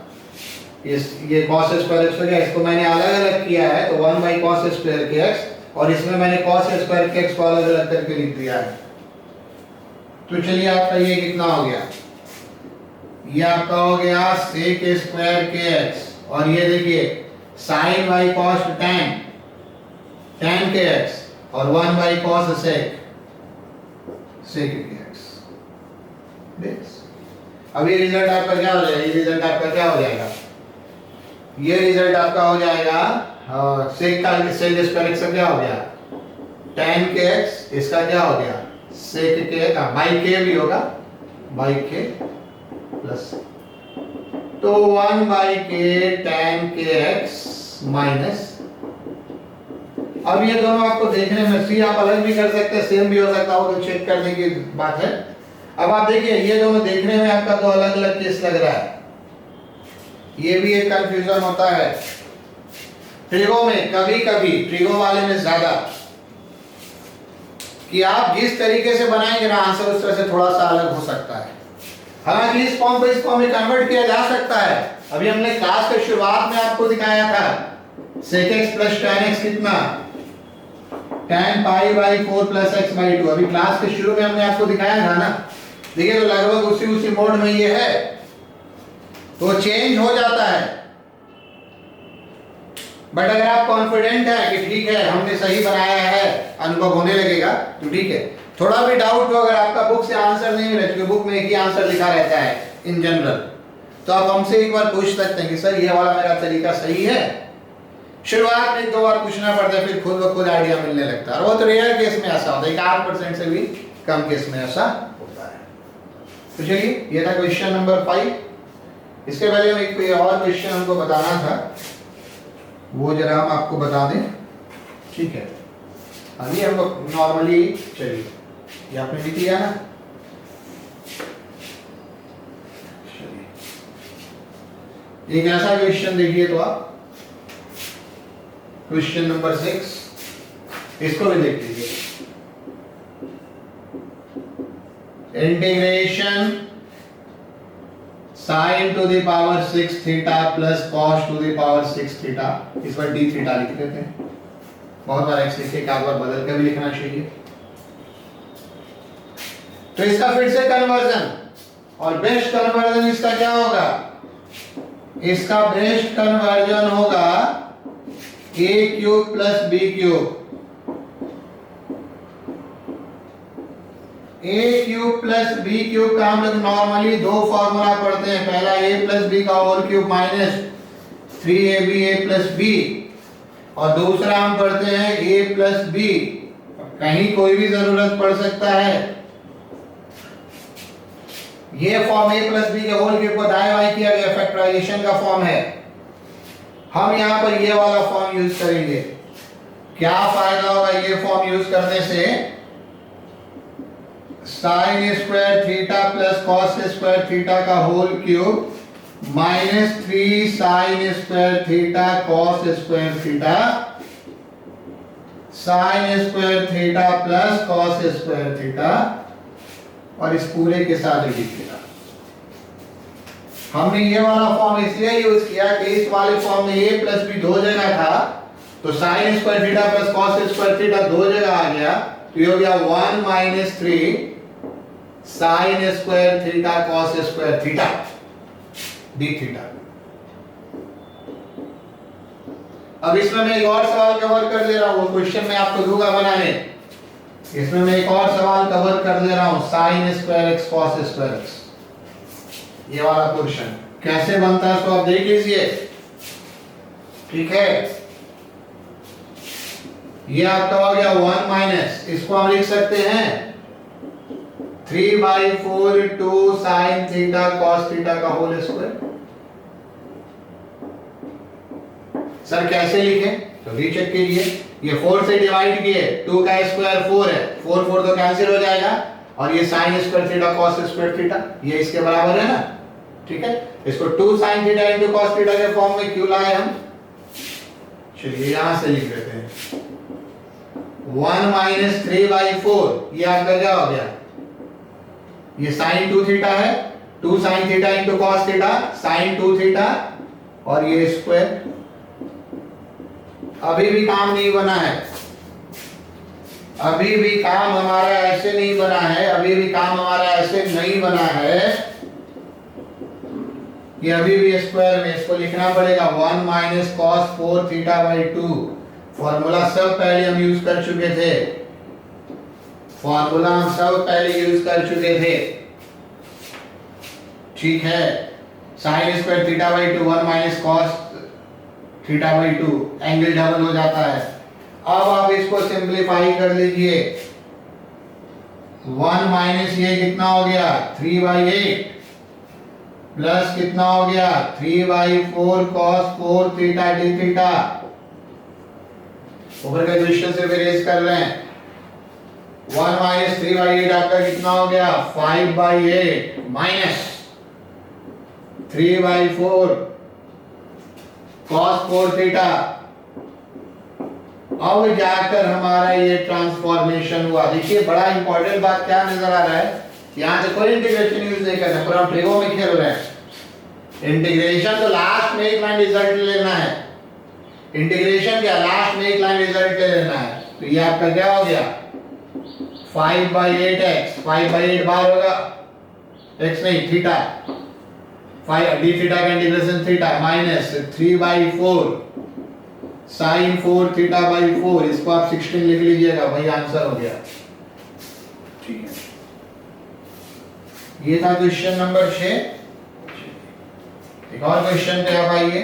ये कॉस स्क्वायर एक्स हो गया, इसको मैंने अलग अलग किया है तो 1 by cos square k x, और इसमें मैंने कॉस स्क्वायर के एक्स को अलग अलग करके लिख दिया है। तो चलिए आपका ये कितना हो गया, ये आपका हो गया सेक स्क्वायर के एक्स, और ये देखिए साइन बाई कॉस टैन के एक्स, और 1 बाई कॉस सेक के एक्स। अब ये रिजल्ट आपका क्या हो जाएगा, ये रिजल्ट आपका क्या हो जाएगा, ये रिजल्ट आपका हो जाएगा सेक का सेक स्क्वायर एक्स क्या हो गया टैन के एक्स, इसका क्या हो गया सेक के बाई के भी होगा बाई के प्लस, तो 1 बाई के टैन के एक्स माइनस। अब ये दोनों आपको देखने में सी आप अलग भी कर सकते हैं, सेम भी हो सकता है, वो तो चेक करने की बात है। अब आप देखिए ये दोनों देखने में आपका दो अलग अलग केस लग रहा है, ये भी एक कंफ्यूजन होता है ट्रिगो में, कभी कभी ट्रिगो वाले में ज्यादा, कि आप जिस तरीके से बनाएंगे ना आंसर उस तरह से थोड़ा सा अलग हो सकता है। हालांकि इस फॉर्म को इस फॉर्म में कन्वर्ट किया जा सकता है। अभी हमने क्लास के शुरुआत में आपको दिखाया था sec x plus tan x कितना tan pi by 4 plus x by 2, अभी क्लास के शुरू में हमने आपको दिखाया था ना। देखिए तो लगभग उसी मोड में ये है, तो चेंज हो जाता है। बट अगर आप कॉन्फिडेंट है कि ठीक है हमने सही बनाया है, अनुभव होने लगेगा तो ठीक है। थोड़ा भी डाउट हो, अगर आपका बुक से आंसर नहीं मिला, क्योंकि बुक में एक ही आंसर लिखा रहता है इन जनरल, तो आप हमसे एक बार पूछ सकते हैं कि सर ये वाला मेरा तरीका सही है। शुरुआत में 2 बार पूछना पड़ता है, फिर खुद ब खुद आइडिया मिलने लगता है, और वो तो रेयर केस में ऐसा होता है, 8% से भी कम केस में ऐसा होता है। तो चलिए ये था क्वेश्चन नंबर 5। इसके पहले हम एक और क्वेश्चन हमको बताना था, वो जरा हम आपको बता दें, ठीक है। अभी हम लोग नॉर्मली, चलिए ये आपने लिख लिया ना, चलिए एक ऐसा क्वेश्चन देखिए तो आप क्वेश्चन नंबर 6, इसको भी देख लीजिए। Integration sign to the power 6 theta plus cos two the power 6 theta, इस पर डी थीटा लिख देते हैं। बहुत बार एक्स लिखे, एक बार बदल के भी लिखना चाहिए। तो इसका फिर से कन्वर्जन, और बेस्ट कन्वर्जन इसका क्या होगा, इसका बेस्ट कन्वर्जन होगा a cube plus b cube. a cube plus b cube का हम लोग नॉर्मली 2 फॉर्मूला पढ़ते हैं, पहला a प्लस b का whole cube minus 3ab a plus b, और दूसरा हम पढ़ते हैं a प्लस b, कहीं कोई भी जरूरत पड़ सकता है। ये फॉर्म a प्लस b के होल क्यूब को दाएं बाएं किया गया फैक्टराइजेशन का फॉर्म है, हम यहां पर ये वाला फॉर्म यूज करेंगे। क्या फायदा होगा ये फॉर्म यूज करने से, sine square theta plus cos square theta का whole cube minus 3 sine square theta cos square theta, sine square theta plus cos square theta, और इस पूरे के साथ लिखिएगा। हमने ये वाला फॉर्म इसलिए यूज किया कि इस वाले फॉर्म में a प्लस b 2 जगह था, तो sign square theta plus cos square theta 2 जगह आ गया, तो ये हो गया 1 minus 3 sine square theta cos square theta D theta. अब इसमें मैं एक और सवाल कवर कर दे रहा हूं, वो क्वेश्चन मैं आपको दूंगा बनाने। इसमें मैं एक और सवाल कवर कर दे रहा हूं, sine square x cos square x, ये वाला क्वेश्चन कैसे बनता है तो आप देख लीजिए, ठीक है। ये आपका हो गया 1 माइनस, इसको हम लिख सकते हैं 3/4 2 साइन थीटा कॉस थीटा का होल स्क्वायर। सर कैसे लिखे, तो रीचेक कीजिए, ये 4 से डिवाइड किए, 2 का स्क्वायर 4 है, 4 4 तो कैंसिल हो जाएगा, और ये sign square theta cos square theta ये इसके बराबर है ना, ठीक है, इसको 2 sin theta into cos theta के फॉर्म में क्यों लाए हम? चलिए यहां से लिख देते हैं 1 माइनस 3/4, ये आपका क्या हो गया? ये sin 2 थीटा है, 2 sin theta into cos theta, sin 2 theta और ये स्क्वायर। अभी भी काम नहीं बना है, अभी भी काम हमारा ऐसे नहीं बना है, अभी भी काम हमारा ऐसे नहीं बना है कि अभी भी स्क्वायर में इसको लिखना पड़ेगा 1 minus cos 4 theta by 2। Formula सब पहले हम यूज कर चुके थे, फॉर्मूला हम सब पहले यूज कर चुके थे, ठीक है। Sign square theta by 2 1 minus cos theta by 2, angle double हो जाता है। अब आप इसको सिंपलीफाई कर लीजिए, 1 माइनस ये कितना हो गया 3/8 प्लस कितना हो गया 3/4 cos 4 थीटा डी थीटा। ऊपर का क्वेश्चन से इरेज कर लें, 1 माइनस 3/8 आपका कितना हो गया 5/8 माइनस 3/4 cos 4 थीटा। अब जाकर हमारा ये ट्रांसफॉर्मेशन हुआ। देखिए बड़ा इंपॉर्टेंट बात क्या नजर आ रहा है, यहां से कोई इंटीग्रेशन यूज नहीं करना, पूरा हम ट्रिगो में खेल रहे हैं। इंटीग्रेशन तो लास्ट में एक लाइन रिजल्ट लेना है, इंटीग्रेशन क्या लास्ट में एक लाइन रिजल्ट ले लेना है। तो ये आपका क्या हो गया 5/8x, 5/8 बार होगा x नहीं थीटा, 5 d थीटा का integration theta minus 3/4 sin 4 theta by 4, इसको आप 16 लिख लीजिएगा, वही आंसर हो गया, ठीक है। ये था क्वेश्चन नंबर 6। एक और क्वेश्चन पे आप आइए,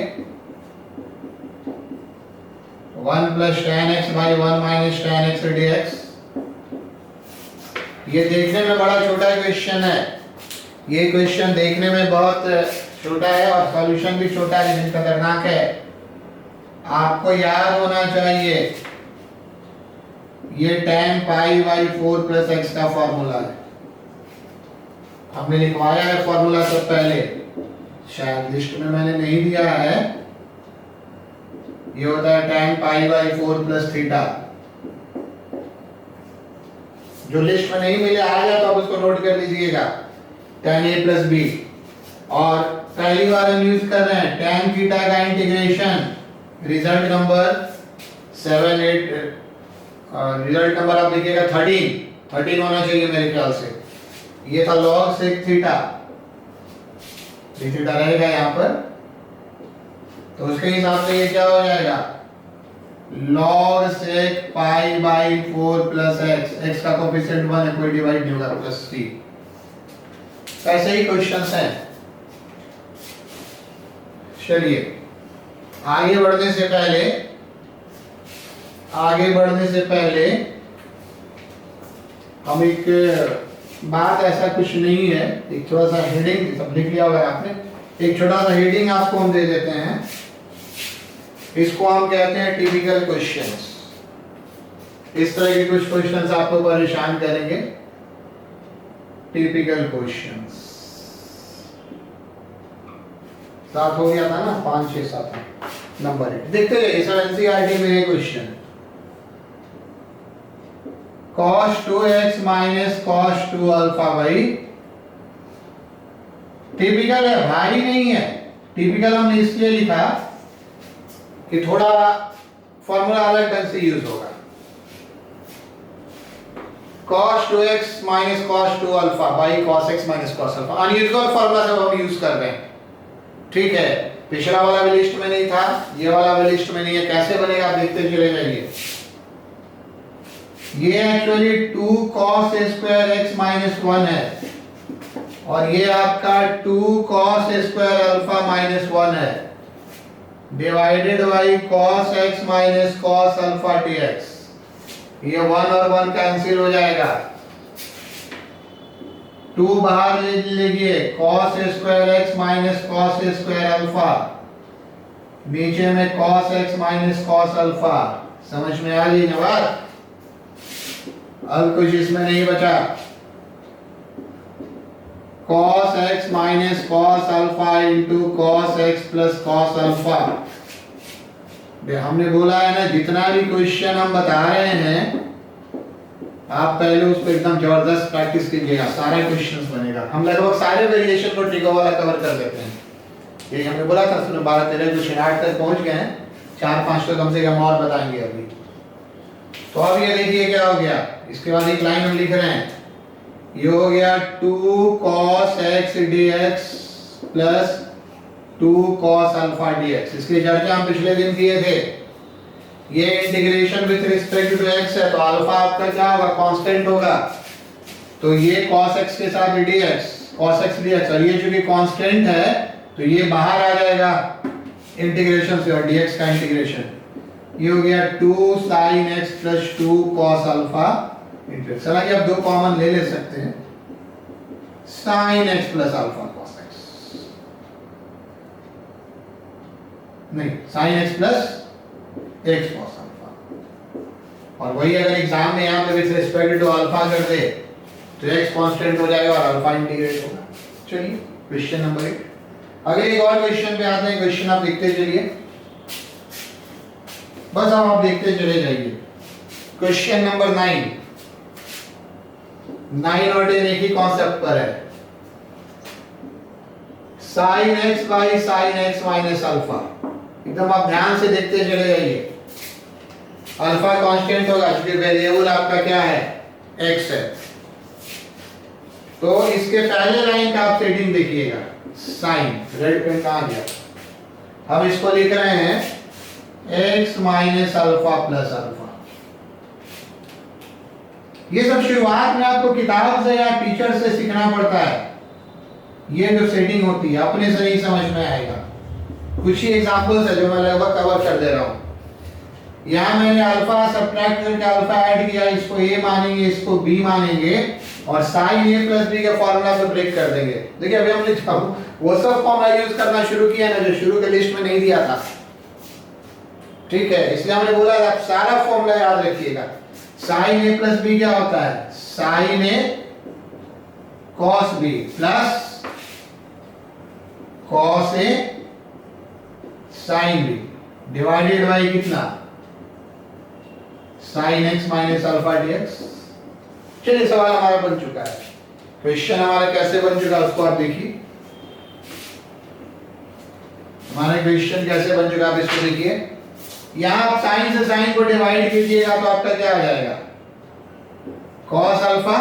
1 plus tan x by 1 minus tan x dx। ये देखने में बड़ा छोटा क्वेश्चन है, ये क्वेश्चन देखने में बहुत छोटा है और सॉल्यूशन भी छोटा है लेकिन खतरनाक है। आपको याद होना चाहिए ये tan π/4 प्लस x का फॉर्मूला है, हमने लिखवाया है फॉर्मूला सब पहले, शायद लिस्ट में मैंने नहीं दिया है। ये होता है tan π/4 प्लस थीटा। जो लिस्ट में नहीं मिले आ गया तो आप उसको नोट कर लीजिएगा, tan a प्लस b। और पहली बार हम यूज कर रहे हैं tan थीटा का integration, result number 7 8 result number आप देखिएगा 13 होना चाहिए मेरे ख्याल से। ये था log sec थीटा, थीटा रहेगा यहाँ पर, तो उसके हिसाब से ये क्या हो जाएगा log sec π/4 प्लस x का कोफिशिएंट 1 है, कोई डिवाइड नहीं होगा, प्लस 3। ऐसे ही क्वेश्चंस हैं। चलिए आगे बढ़ने से पहले हम एक बात, ऐसा कुछ नहीं है, एक थोड़ा सा हेडिंग सब लिख लिया होगा आपने, एक छोटा सा हेडिंग आपको हम दे देते हैं, इसको हम कहते हैं टिपिकल क्वेश्चंस। इस तरह के कुछ क्वेश्चंस आपको परेशान करेंगे, टिपिकल क्वेश्चंस। 7 हो गया था ना, 5 6 7 नंबर 8 देखते रहिए, सब एनसीईआरटी में है question. cos 2x minus cos 2 alpha भाई टिपिकल है, भारी नहीं है। टिपिकल हमने इसलिए लिखा कि थोड़ा फॉर्मूला अलग ढंग से यूज होगा। cos 2x minus cos 2 alpha by cos x minus cos alpha, unusual formula सब हम यूज कर रहे हैं, ठीक है। पिछला वाला भी लिस्ट में नहीं था, ये वाला भी लिस्ट में नहीं है, कैसे बनेगा आप देखते चले जाइए। ये actually 2 cos square x minus 1 है और ये आपका 2 cos स्क्वायर अल्फा माइनस 1 है, divided by cos x minus cos alpha dx। ये 1 और 1 कैंसिल हो जाएगा, 2 बाहर ले लीजिए, cos square x minus cos square alpha, नीचे में cos x minus cos alpha. समझ में आ गई ना बात? अब कुछ इसमें नहीं बचा। cos x minus cos alpha into cos x plus cos alpha. हमने बोला है ना, जितना भी क्वेश्चन हम बता रहे हैं आप पहले उस पर एकदम जबरदस्त प्रैक्टिस कीजिएगा, सारा क्वेश्चंस बनेगा। हम लगभग सारे वेरिएशन को ट्रिको वाला कवर कर लेते हैं। ये हमने बोला था उसमें 12-13 क्वेश्चन 8 तक पहुंच गए हैं, 4-5 तो कम से कम और बताएंगे अभी। तो अब ये देखिए क्या हो गया, इसके बाद एक लाइन हम लिख रहे हैं, ये हो गया 2 cos x dx plus 2 cos alpha dx। इसकी चर्चा हम पिछले दिन किए थे। ये integration with respect to x है, तो अल्फा आपका क्या होगा, कांस्टेंट होगा। तो ये cos x के साथ dx, cos x dx, और ये चूंकि कांस्टेंट है तो ये बाहर आ जाएगा इंटीग्रेशन से, और dx का इंटीग्रेशन ये हो गया 2 sin x plus 2 cos alpha into. चला कि आप दो कॉमन ले सकते हैं, sin x plus alpha cos x, नहीं sin x plus x cos alpha. और वही अगर एग्जाम में यहाँ पे विथ रिस्पेक्ट टू अल्फा कर दे तो x कांस्टेंट हो जाएगा और अल्फा इंटीग्रेट होगा। चलिए क्वेश्चन नंबर 8। अगले एक और क्वेश्चन पे आते हैं। क्वेश्चन आप देखते चलिए, बस आप देखते चले जाइए। क्वेश्चन नंबर 9 और 10 एक ही कॉन्सेप्ट पर है। sin x by sin x minus alpha, एकदम आप ध्यान से देखते चले जाइए। अल्फा कांस्टेंट होगा क्योंकि वेरिएबल आपका क्या है, x है। तो इसके पहले लाइन का आप सेटिंग देखिएगा, साइन रेड पेन कहां गया, हम इसको लिख रहे हैं x minus alpha plus alpha. ये सब शुरुआत में आपको किताब से या टीचर से सीखना पड़ता है। ये जो सेटिंग होती है अपने से नहीं समझ में आएगा। कुछ ही एग्जांपल्स है जो मैं लगभग कवर कर दे रहा हूं। यहाँ मैंने अल्फा सब्ट्रैक्ट करके अल्फा ऐड किया, इसको a मानेंगे, इसको b मानेंगे, और sin a प्लस b के फॉर्मूला को ब्रेक कर देंगे। देखिए अभी हमने वो सब फॉर्मूला यूज करना शुरू किया ना जो शुरू के लिस्ट में नहीं दिया था, ठीक है। इसलिए हमने बोला आप सारा फॉर्मूला याद रखिएगा। sin a प्लस b क्या होता है, sin a cos b plus cos a sin b divided by कितना, sin x minus alpha dx। चलिए सवाल हमारा बन चुका है। क्वेश्चन हमारा कैसे बन चुका है उसको आप देखिए। हमारा क्वेश्चन कैसे बन चुका है आप इसको देखिए। यहां आप sin से sin को डिवाइड कीजिएगा तो आपका क्या आ जाएगा, cos अल्फा,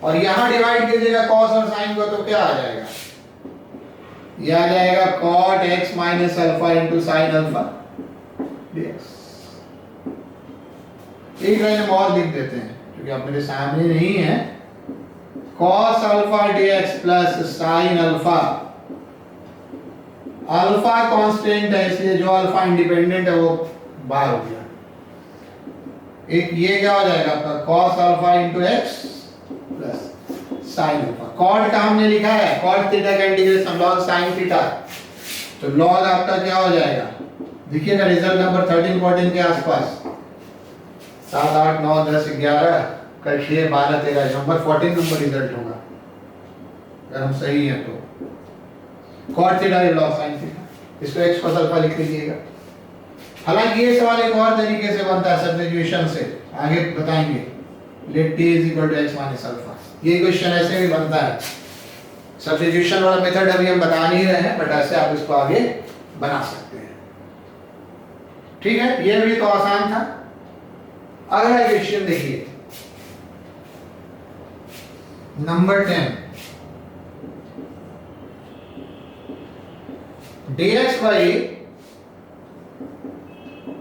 और यहां डिवाइड कीजिएगा cos और sin को तो क्या आ जाएगा, यह आ जाएगा cot x minus alpha into sin alpha dx। एक लाइन हम और लिख देते हैं क्योंकि आप मेरे सामने नहीं है। cos alpha dx plus sin alpha, alpha constant है इसलिए जो अल्फा इंडिपेंडेंट है वो बाहर हो गया। एक ये क्या हो जाएगा आपका cos alpha into x plus sin alpha. cot का हमने लिखा है cot थीटा का इंटीग्रेशन log sin थीटा, तो log आपका क्या हो जाएगा, देखिएगा रिजल्ट नंबर 13 14 के आसपास, 7 8 9 10 11 कल 6 12 13 नंबर 14 नंबर रिजल्ट होगा अगर हम सही हैं तो। cot theta log sin theta, इसको x cos अल्फा लिख लीजिएगा। हालांकि ये सवाल एक और तरीके से बनता है सब्स्टिट्यूशन से, आगे बताएंगे। Let t is equal to x minus alpha, ये क्वेश्चन ऐसे भी बनता है। सब्स्टिट्यूशन वाला मेथड अभी हम बता नहीं रहे हैं, बट ऐसे आप इसको आगे बना सकते हैं, ठीक है। ये भी तो आसान था। अगला क्वेश्चन देखिए number 10, dx by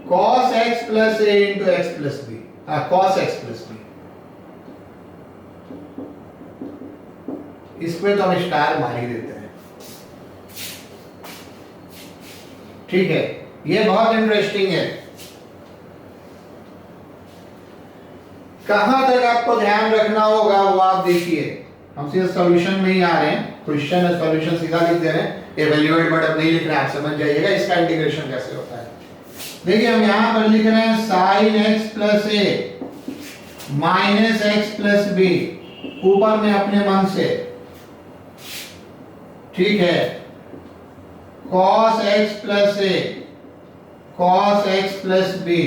cos x plus a into x plus b, cos x plus b, इसमें तो हम स्टार मार ही देते हैं, ठीक है। ये बहुत इंटरेस्टिंग है। कहां तक आपको ध्यान रखना होगा वो आप देखिए। हम सीधा सॉल्यूशन में ही आ रहे हैं, क्वेश्चन है सॉल्यूशन सीधा लिख दे रहे हैं, इवैल्यूएट बट अब नहीं लिख रहे हैं, आप समझ जाइएगा इसका इंटीग्रेशन कैसे होता है। देखिए हम यहां पर लिख रहे हैं sin x plus a minus x plus b, ऊपर में अपने मन से ठीक है, cos x plus a cos x plus b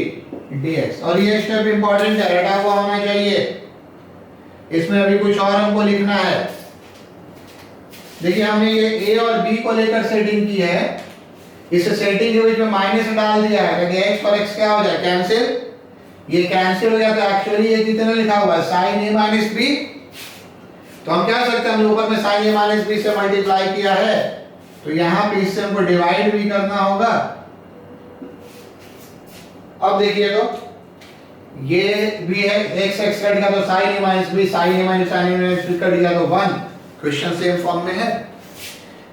dx। और ये स्टेप इंपॉर्टेंट है, रटा हुआ होना चाहिए। इसमें अभी कुछ और हमको लिखना है। देखिए हमने ये a और b को लेकर सेटिंग की है, इस सेटिंग के बीच में माइनस डाल दिया है ताकि x और x क्या हो जाए, कैंसिल। ये कैंसिल हो गया तो एक्चुअली ये कितना लिखा हुआ है, sin a माइनस b। तो हम क्या सकते हैं, हमने ऊपर में sin a माइनस b से मल्टीप्लाई किया है, तो यहां पे इससे हमको डिवाइड भी करना होगा। अब देखिए तो ये भी है, x x कट गया तो sin a minus b, sin a minus b cut गया तो 1। क्वेश्चन सेम फॉर्म में है।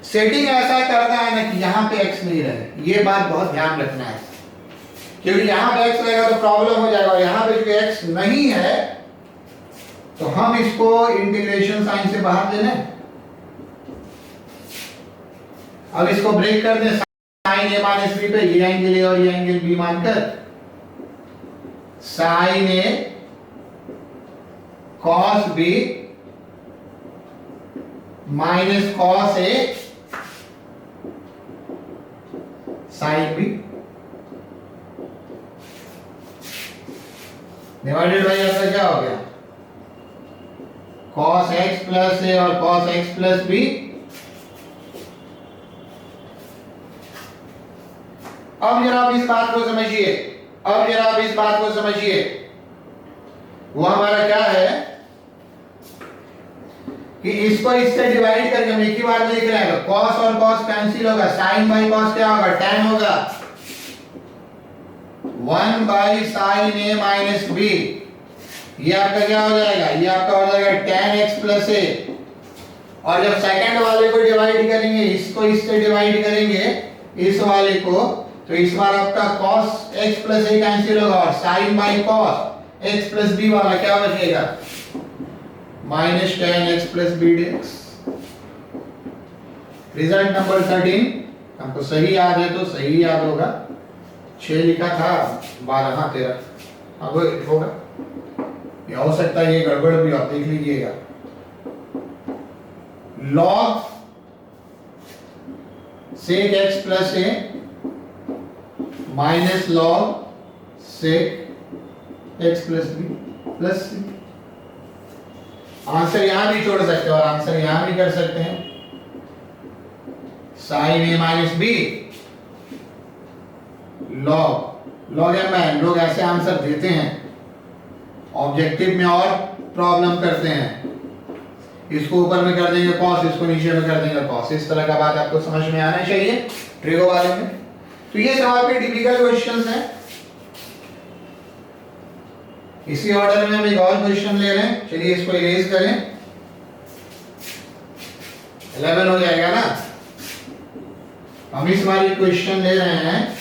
सेटिंग ऐसा करना है ना कि यहां पे x नहीं रहे, ये बात बहुत ध्यान रखना है, क्योंकि यहां पे x रहेगा तो प्रॉब्लम हो जाएगा। और यहां पे जो x नहीं है तो हम इसको इंटीग्रेशन साइन से बाहर ले लें। अब इसको ब्रेक कर दें साइन a माइनस b पे, ये एंगल a और ये एंगल b मानकर sine a cos b minus cos a sine b divided by आपका क्या हो गया, cos x प्लस a और cos x प्लस b। अब जरा आप इस बात को समझिए, अब जरा आप इस बात को समझिए, वो हमारा क्या है कि इसको इससे डिवाइड करके हम एक ही बार में लिख रहे हैं, cos और cos कैंसिल होगा, sin बाई cos क्या होगा, tan होगा। 1 by sin a minus b, ये आपका क्या हो जाएगा, ये आपका हो जाएगा tan x प्लस a। और जब सेकंड वाले को डिवाइड करेंगे, इसको इससे डिवाइड करेंगे इस वाले को, तो इस बार आपका cos x plus a cancel होगा और sin by cos x plus b वाला क्या बचेगा, minus tan x plus b dx। Result number 13 हमको सही याद है तो सही याद होगा, 6 लिखा था 12, हाँ 13 अब होगा, या हो सकता है ये गड़बड़ भी हो, देख लीजिएगा। log sec x plus a minus log sec x plus b plus c। Answer यहां भी छोड़ सकते हो और आंसर यहां भी कर सकते हैं, sin a minus b log m। लोग ऐसे आंसर देते हैं, ऑब्जेक्टिव में और प्रॉब्लम करते हैं, इसको ऊपर में कर देंगे cos, इसको नीचे में कर देंगे cos। इस तरह का बात आपको समझ में आना चाहिए ट्रिगो वाले में। तो ये सब आपके टिपिकल क्वेश्चंस हैं। इसी ऑर्डर में हम एक और क्वेश्चन ले रहे हैं, चलिए इसको इरेज करें, 11 हो जाएगा ना। हम इस बार क्वेश्चन ले रहे हैं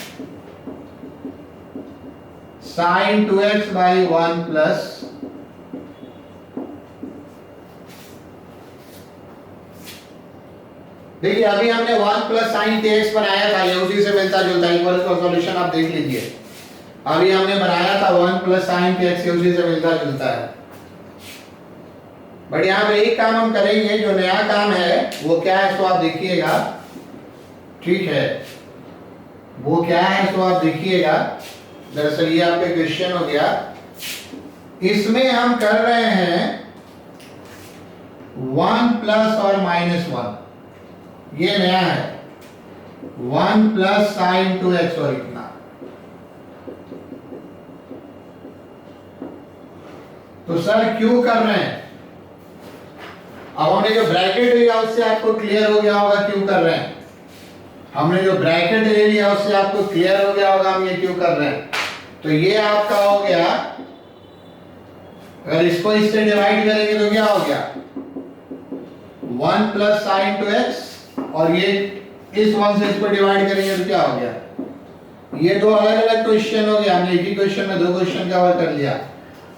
sin 2x बाई 1 प्लस देखिए अभी हमने 1 प्लस साइन kx बनाया था, ये उसी से मिलता जुलता है, इक्वल का सॉल्यूशन आप देख लीजिए। अभी हमने बनाया था 1 प्लस साइन kx, उसी से मिलता जुलता है। बट यहाँ पे एक काम हम करेंगे, जो नया काम है वो क्या है तो आप देखिएगा, ठीक है, वो क्या है तो आप देखिएगा। दरअसल ये आपका क्वेश्चन हो गया, इसमें हम कर रहे हैं 1 प्लस और माइनस 1, ये नया है, 1 प्लस साइन 2x और इतना। तो सर क्यों कर रहे हैं, अब हमने जो ब्रैकेट लिया उससे आपको क्लियर हो गया होगा क्यों कर रहे हैं। हमने जो ब्रैकेट ले लिया उससे आपको क्लियर हो गया होगा हम ये क्यों कर रहे हैं। तो ये आपका हो गया, अगर इसको इससे डिवाइड करेंगे तो क्या हो गया, 1 प्लस साइन 2x, और ये इस 1 से इसको डिवाइड करेंगे तो क्या हो गया, ये दो अलग अलग क्वेश्चन हो गया। हमने एक ही क्वेश्चन में दो क्वेश्चन कवर कर लिया।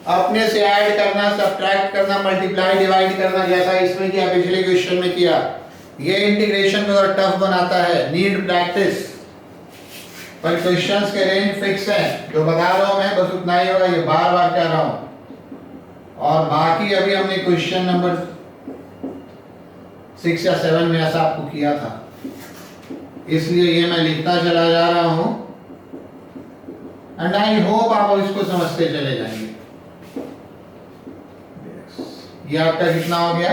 अपने से ऐड करना, सब्ट्रैक्ट करना, मल्टीप्लाई, डिवाइड करना, जैसा इसमें किया, पिछले क्वेश्चन में किया, ये इंटीग्रेशन को थोड़ा टफ बनाता है, नीड प्रैक्टिस। पर क्वेश्चंस के रेंज फिक्स है, जो बता रहा हूं मैं बस उतना ही होगा, ये बार बार कह रहा हूं। और बाकी अभी हमने क्वेश्चन नंबर 6 या 7 में ऐसा आपको किया था, इसलिए ये मैं लिखता चला जा रहा हूं एंड आई होप आप इसको समझते चले जाएंगे। ये आपका कितना हो गया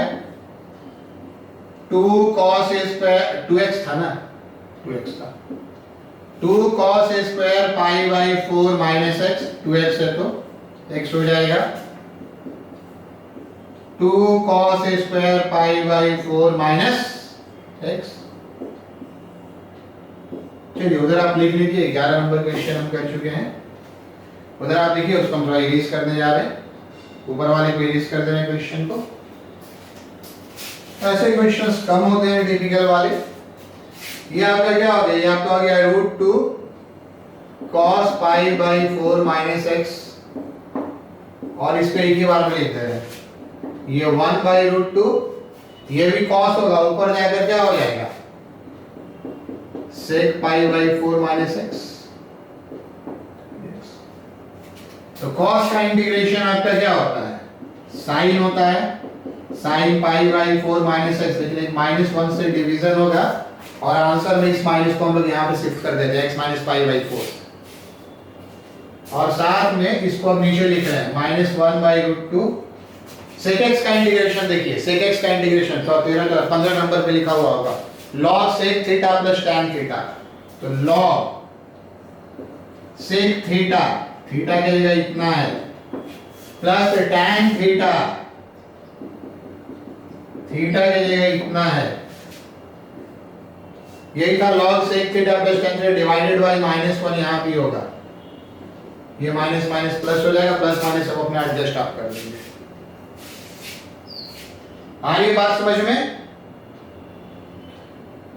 2 cos a स्क्वायर 2x था ना 2x का 2 cos a square pi by 4 minus x 2x है तो x हो जाएगा 2 cos a square pi by 4 minus x. चलिए उधर आप लिख लीजिए 11 नंबर क्वेश्चन हम कर चुके हैं, उधर आप लिखिए, उसको हम थोड़ा इरेज करने जा रहे हैं, ऊपर वाले को इरेज कर देना क्वेश्चन को। ऐसे क्वेश्चंस कम होते हैं टिपिकल वाले। ये आपका क्या हो गया, ये आपका हो गया √2 cos pi by 4 minus x, और इसको एक ही बार में लिख दे रहे हैं, ये 1 बाई √2, ये भी cos होगा, ऊपर जाकर क्या हो जाएगा sec pi by 4 minus x. तो cos का इंटीग्रेशन आपका क्या होता है, साइन होता है, sine pi by 4 minus x, लेकिन एक -1 से डिवीजन होगा और आंसर में इस माइनस को हम लोग यहाँ पे शिफ्ट कर देते हैं x माइनस पाई बाई 4, और साथ में इसको अब नीचे लिख रहे हैं -1 बाई √2। sec x का इंटीग्रेशन देखिए, sec x का इंटीग्रेशन तो 15 नंबर पे लिखा हुआ होगा log sec theta plus tan theta, तो log sec थीटा, थीटा की जगह इतना है, प्लस tan थीटा, थीटा की जगह इतना है, यही था log sec theta plus tan theta divided by -1, यहाँ भी होगा, ये माइनस माइनस प्लस हो जाएगा, प्लस माइनस सब अपने एडजस्ट आप कर लेंगे। आ रही बात समझ में?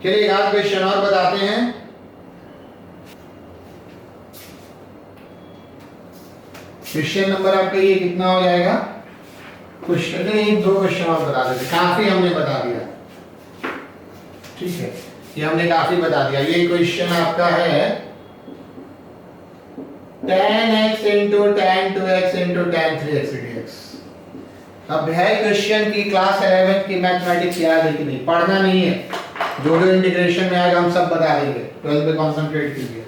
चलिए एक आध क्वेश्चन और बताते हैं। क्वेश्चन नंबर आपका ये कितना हो जाएगा, क्वेश्चन एक दो क्वेश्चन और बता देते, काफी हमने बता दिया, ठीक है, ये हमने काफी बता दिया। ये क्वेश्चन आपका है tan x into tan 2x into tan 3x dx। अब है क्वेश्चन की क्लास 11 की मैथमेटिक्स याद है कि नहीं, पढ़ना नहीं है, जो जो इंटीग्रेशन में आएगा हम सब बता देंगे, 12 पे कंसंट्रेट कीजिए।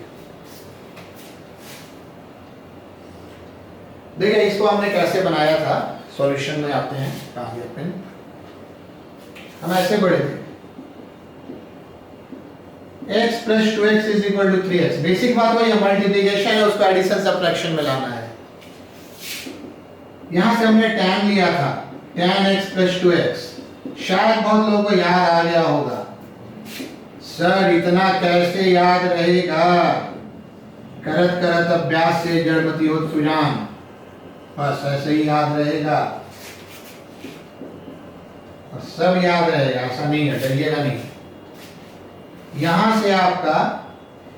देखिए इसको हमने कैसे बनाया था, सॉल्यूशन में आते हैं, कहां गया पेन, हम ऐसे बढ़े थे x plus 2x is equal to 3x, basic बात वही है, मल्टीप्लिकेशन है, उसको एडिशन सब्ट्रैक्शन में लाना है। यहां से हमने tan लिया था, tan x plus 2x, शायद बहुत लोगों को याद आ गया होगा, सर इतना कैसे याद रहेगा, करत करत अभ्यास से जड़मति होत सुजान, बस ऐसे ही याद रहेगा और सब याद रहेगा, ऐसा नहीं है, डरिएगा नहीं। यहां से आपका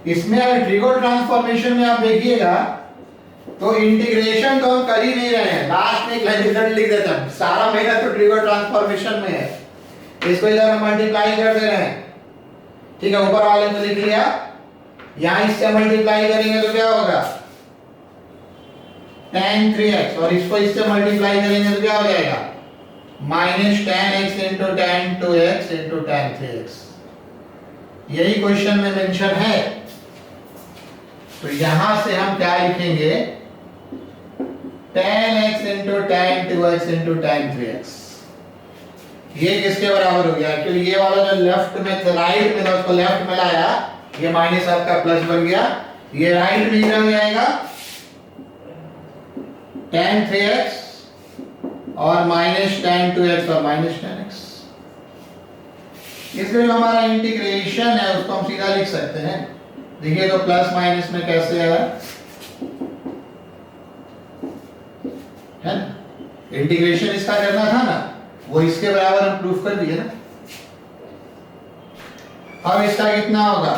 इसमें अगर ट्रिगो ट्रांसफॉर्मेशन में आप देखिएगा तो इंटीग्रेशन तो हम कर ही नहीं रहे हैं, लास्ट में एक रिजल्ट लिख देते हैं, सारा मेहनत तो ट्रिगो ट्रांसफॉर्मेशन में है, इसको इधर हम मल्टीप्लाई कर दे रहे हैं, ठीक है, ऊपर वाले को लिख लिया, यहां इससे मल्टीप्लाई करेंगे तो क्या होगा tan 3x, और इसको इससे मल्टीप्लाई करेंगे तो क्या हो जाएगा -tan x into tan 2x into tan 3x। यही क्वेश्चन में मेंशन है, तो यहां से हम क्या लिखेंगे tan x into tan 2x into tan 3x। ये किसके बराबर हो गया, क्योंकि ये वाला जो लेफ्ट में था, राइट में था, उसको लेफ्ट में लाया, ये माइनस आपका प्लस बन गया, ये राइट में ही रह जाएगा tan 3x और -tan 2x और -tan x। इसलिए जो हमारा इंटीग्रेशन है उसको हम सीधा लिख सकते हैं, देखिए तो प्लस माइनस में कैसे है ना, इंटीग्रेशन इसका करना था ना, वो इसके बराबर हम प्रूफ कर दिए ना। अब इसका कितना होगा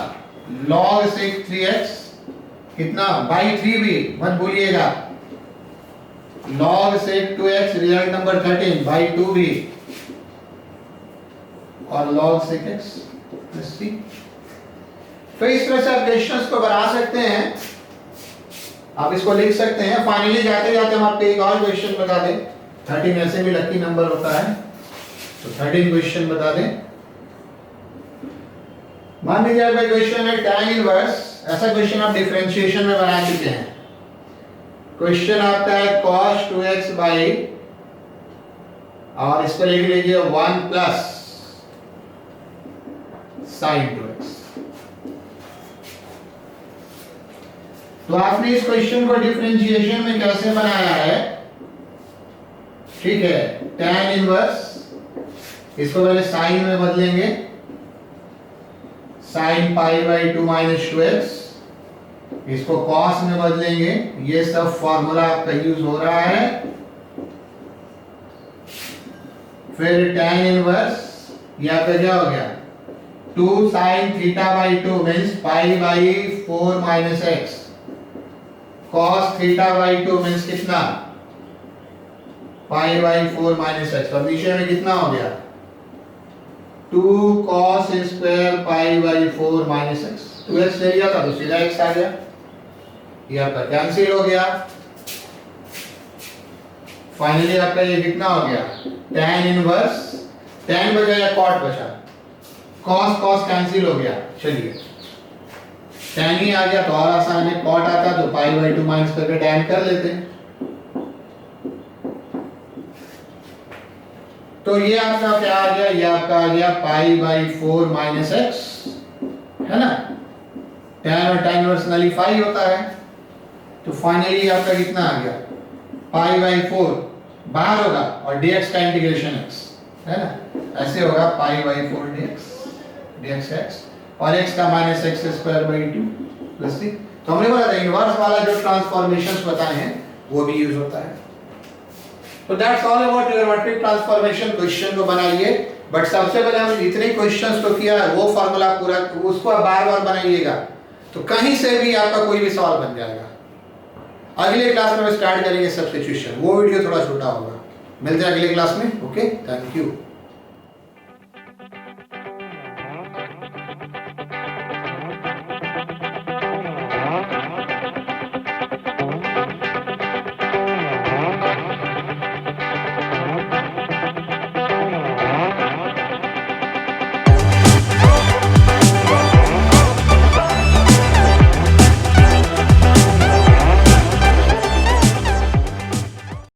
log sec 3x, कितना बाई 3 भी मत भूलिएगा, log sec 2x result number 13 by 2 भी, और log sec x प्लस 3। तो इस तरह से आप क्वेश्चंस को बना सकते हैं, आप इसको लिख सकते हैं। फाइनली जाते जाते हम आपको एक और क्वेश्चन बता दें, 13 ऐसे भी लकी नंबर होता है, तो 13 क्वेश्चन बता दें। मान लीजिए आपका क्वेश्चन है tan इनवर्स, ऐसा क्वेश्चन आप डिफरेंशिएशन में बना चुके हैं। क्वेश्चन आपका है cos 2x बाई, और इसको लिख लीजिए 1 प्लस sin 2x। तो आपने इस क्वेश्चन को डिफरेंशिएशन में कैसे बनाया है? ठीक है, tan इनवर्स, इसको पहले साइन में बदलेंगे, sine pi by 2 minus 2x, इसको cos में बदलेंगे। ये सब फॉर्मूला आपका यूज हो रहा है। फिर tan इनवर्स, ये आपका क्या हो गया? 2 sin theta by 2 means pi by 4 minus x, cos theta by 2 means कितना? Pi by 4 minus x. और नीचे में कितना हो गया? 2 cos square pi by 4 minus x. 2x ले लिया था तो सीधा x आ गया, ये आपका कैंसिल हो गया। फाइनली आपका ये कितना हो गया? tan इनवर्स, tan बचा या cot बचा? cos cos कैंसिल हो गया। चलिए tan ही आ गया तो और आसान है, cot आता तो पाई बाई 2 माइनस करके tan कर लेते। तो ये आपका क्या आ गया? ये आपका आ गया पाई बाई 4 माइनस एक्स, है ना? tan और tan इनवर्स नलीफाई होता है, तो फाइनली आपका कितना आ गया? पाई बाई 4 बाहर होगा और dx का इंटीग्रेशन x, है ना? ऐसे होगा पाई बाई 4 dx x, और x का minus x square by 2 plus 3। तो हमने बोला था इनवर्स वाला जो ट्रांसफॉर्मेशंस बताए हैं वो भी यूज होता है। तो that's all about trigonometric transformation. Question को बनाइए, बट सबसे पहले हम इतने क्वेश्चंस को किया है, वो फार्मूला पूरा उसको आप बार-बार बनाइएगा, तो कहीं से भी आपका कोई भी सवाल बन जाएगा। अगले क्लास में स्टार्ट करेंगे सब्स्टिट्यूशन, वो वीडियो थोड़ा छोटा होगा। मिलते हैं अगले क्लास में। Okay, thank you.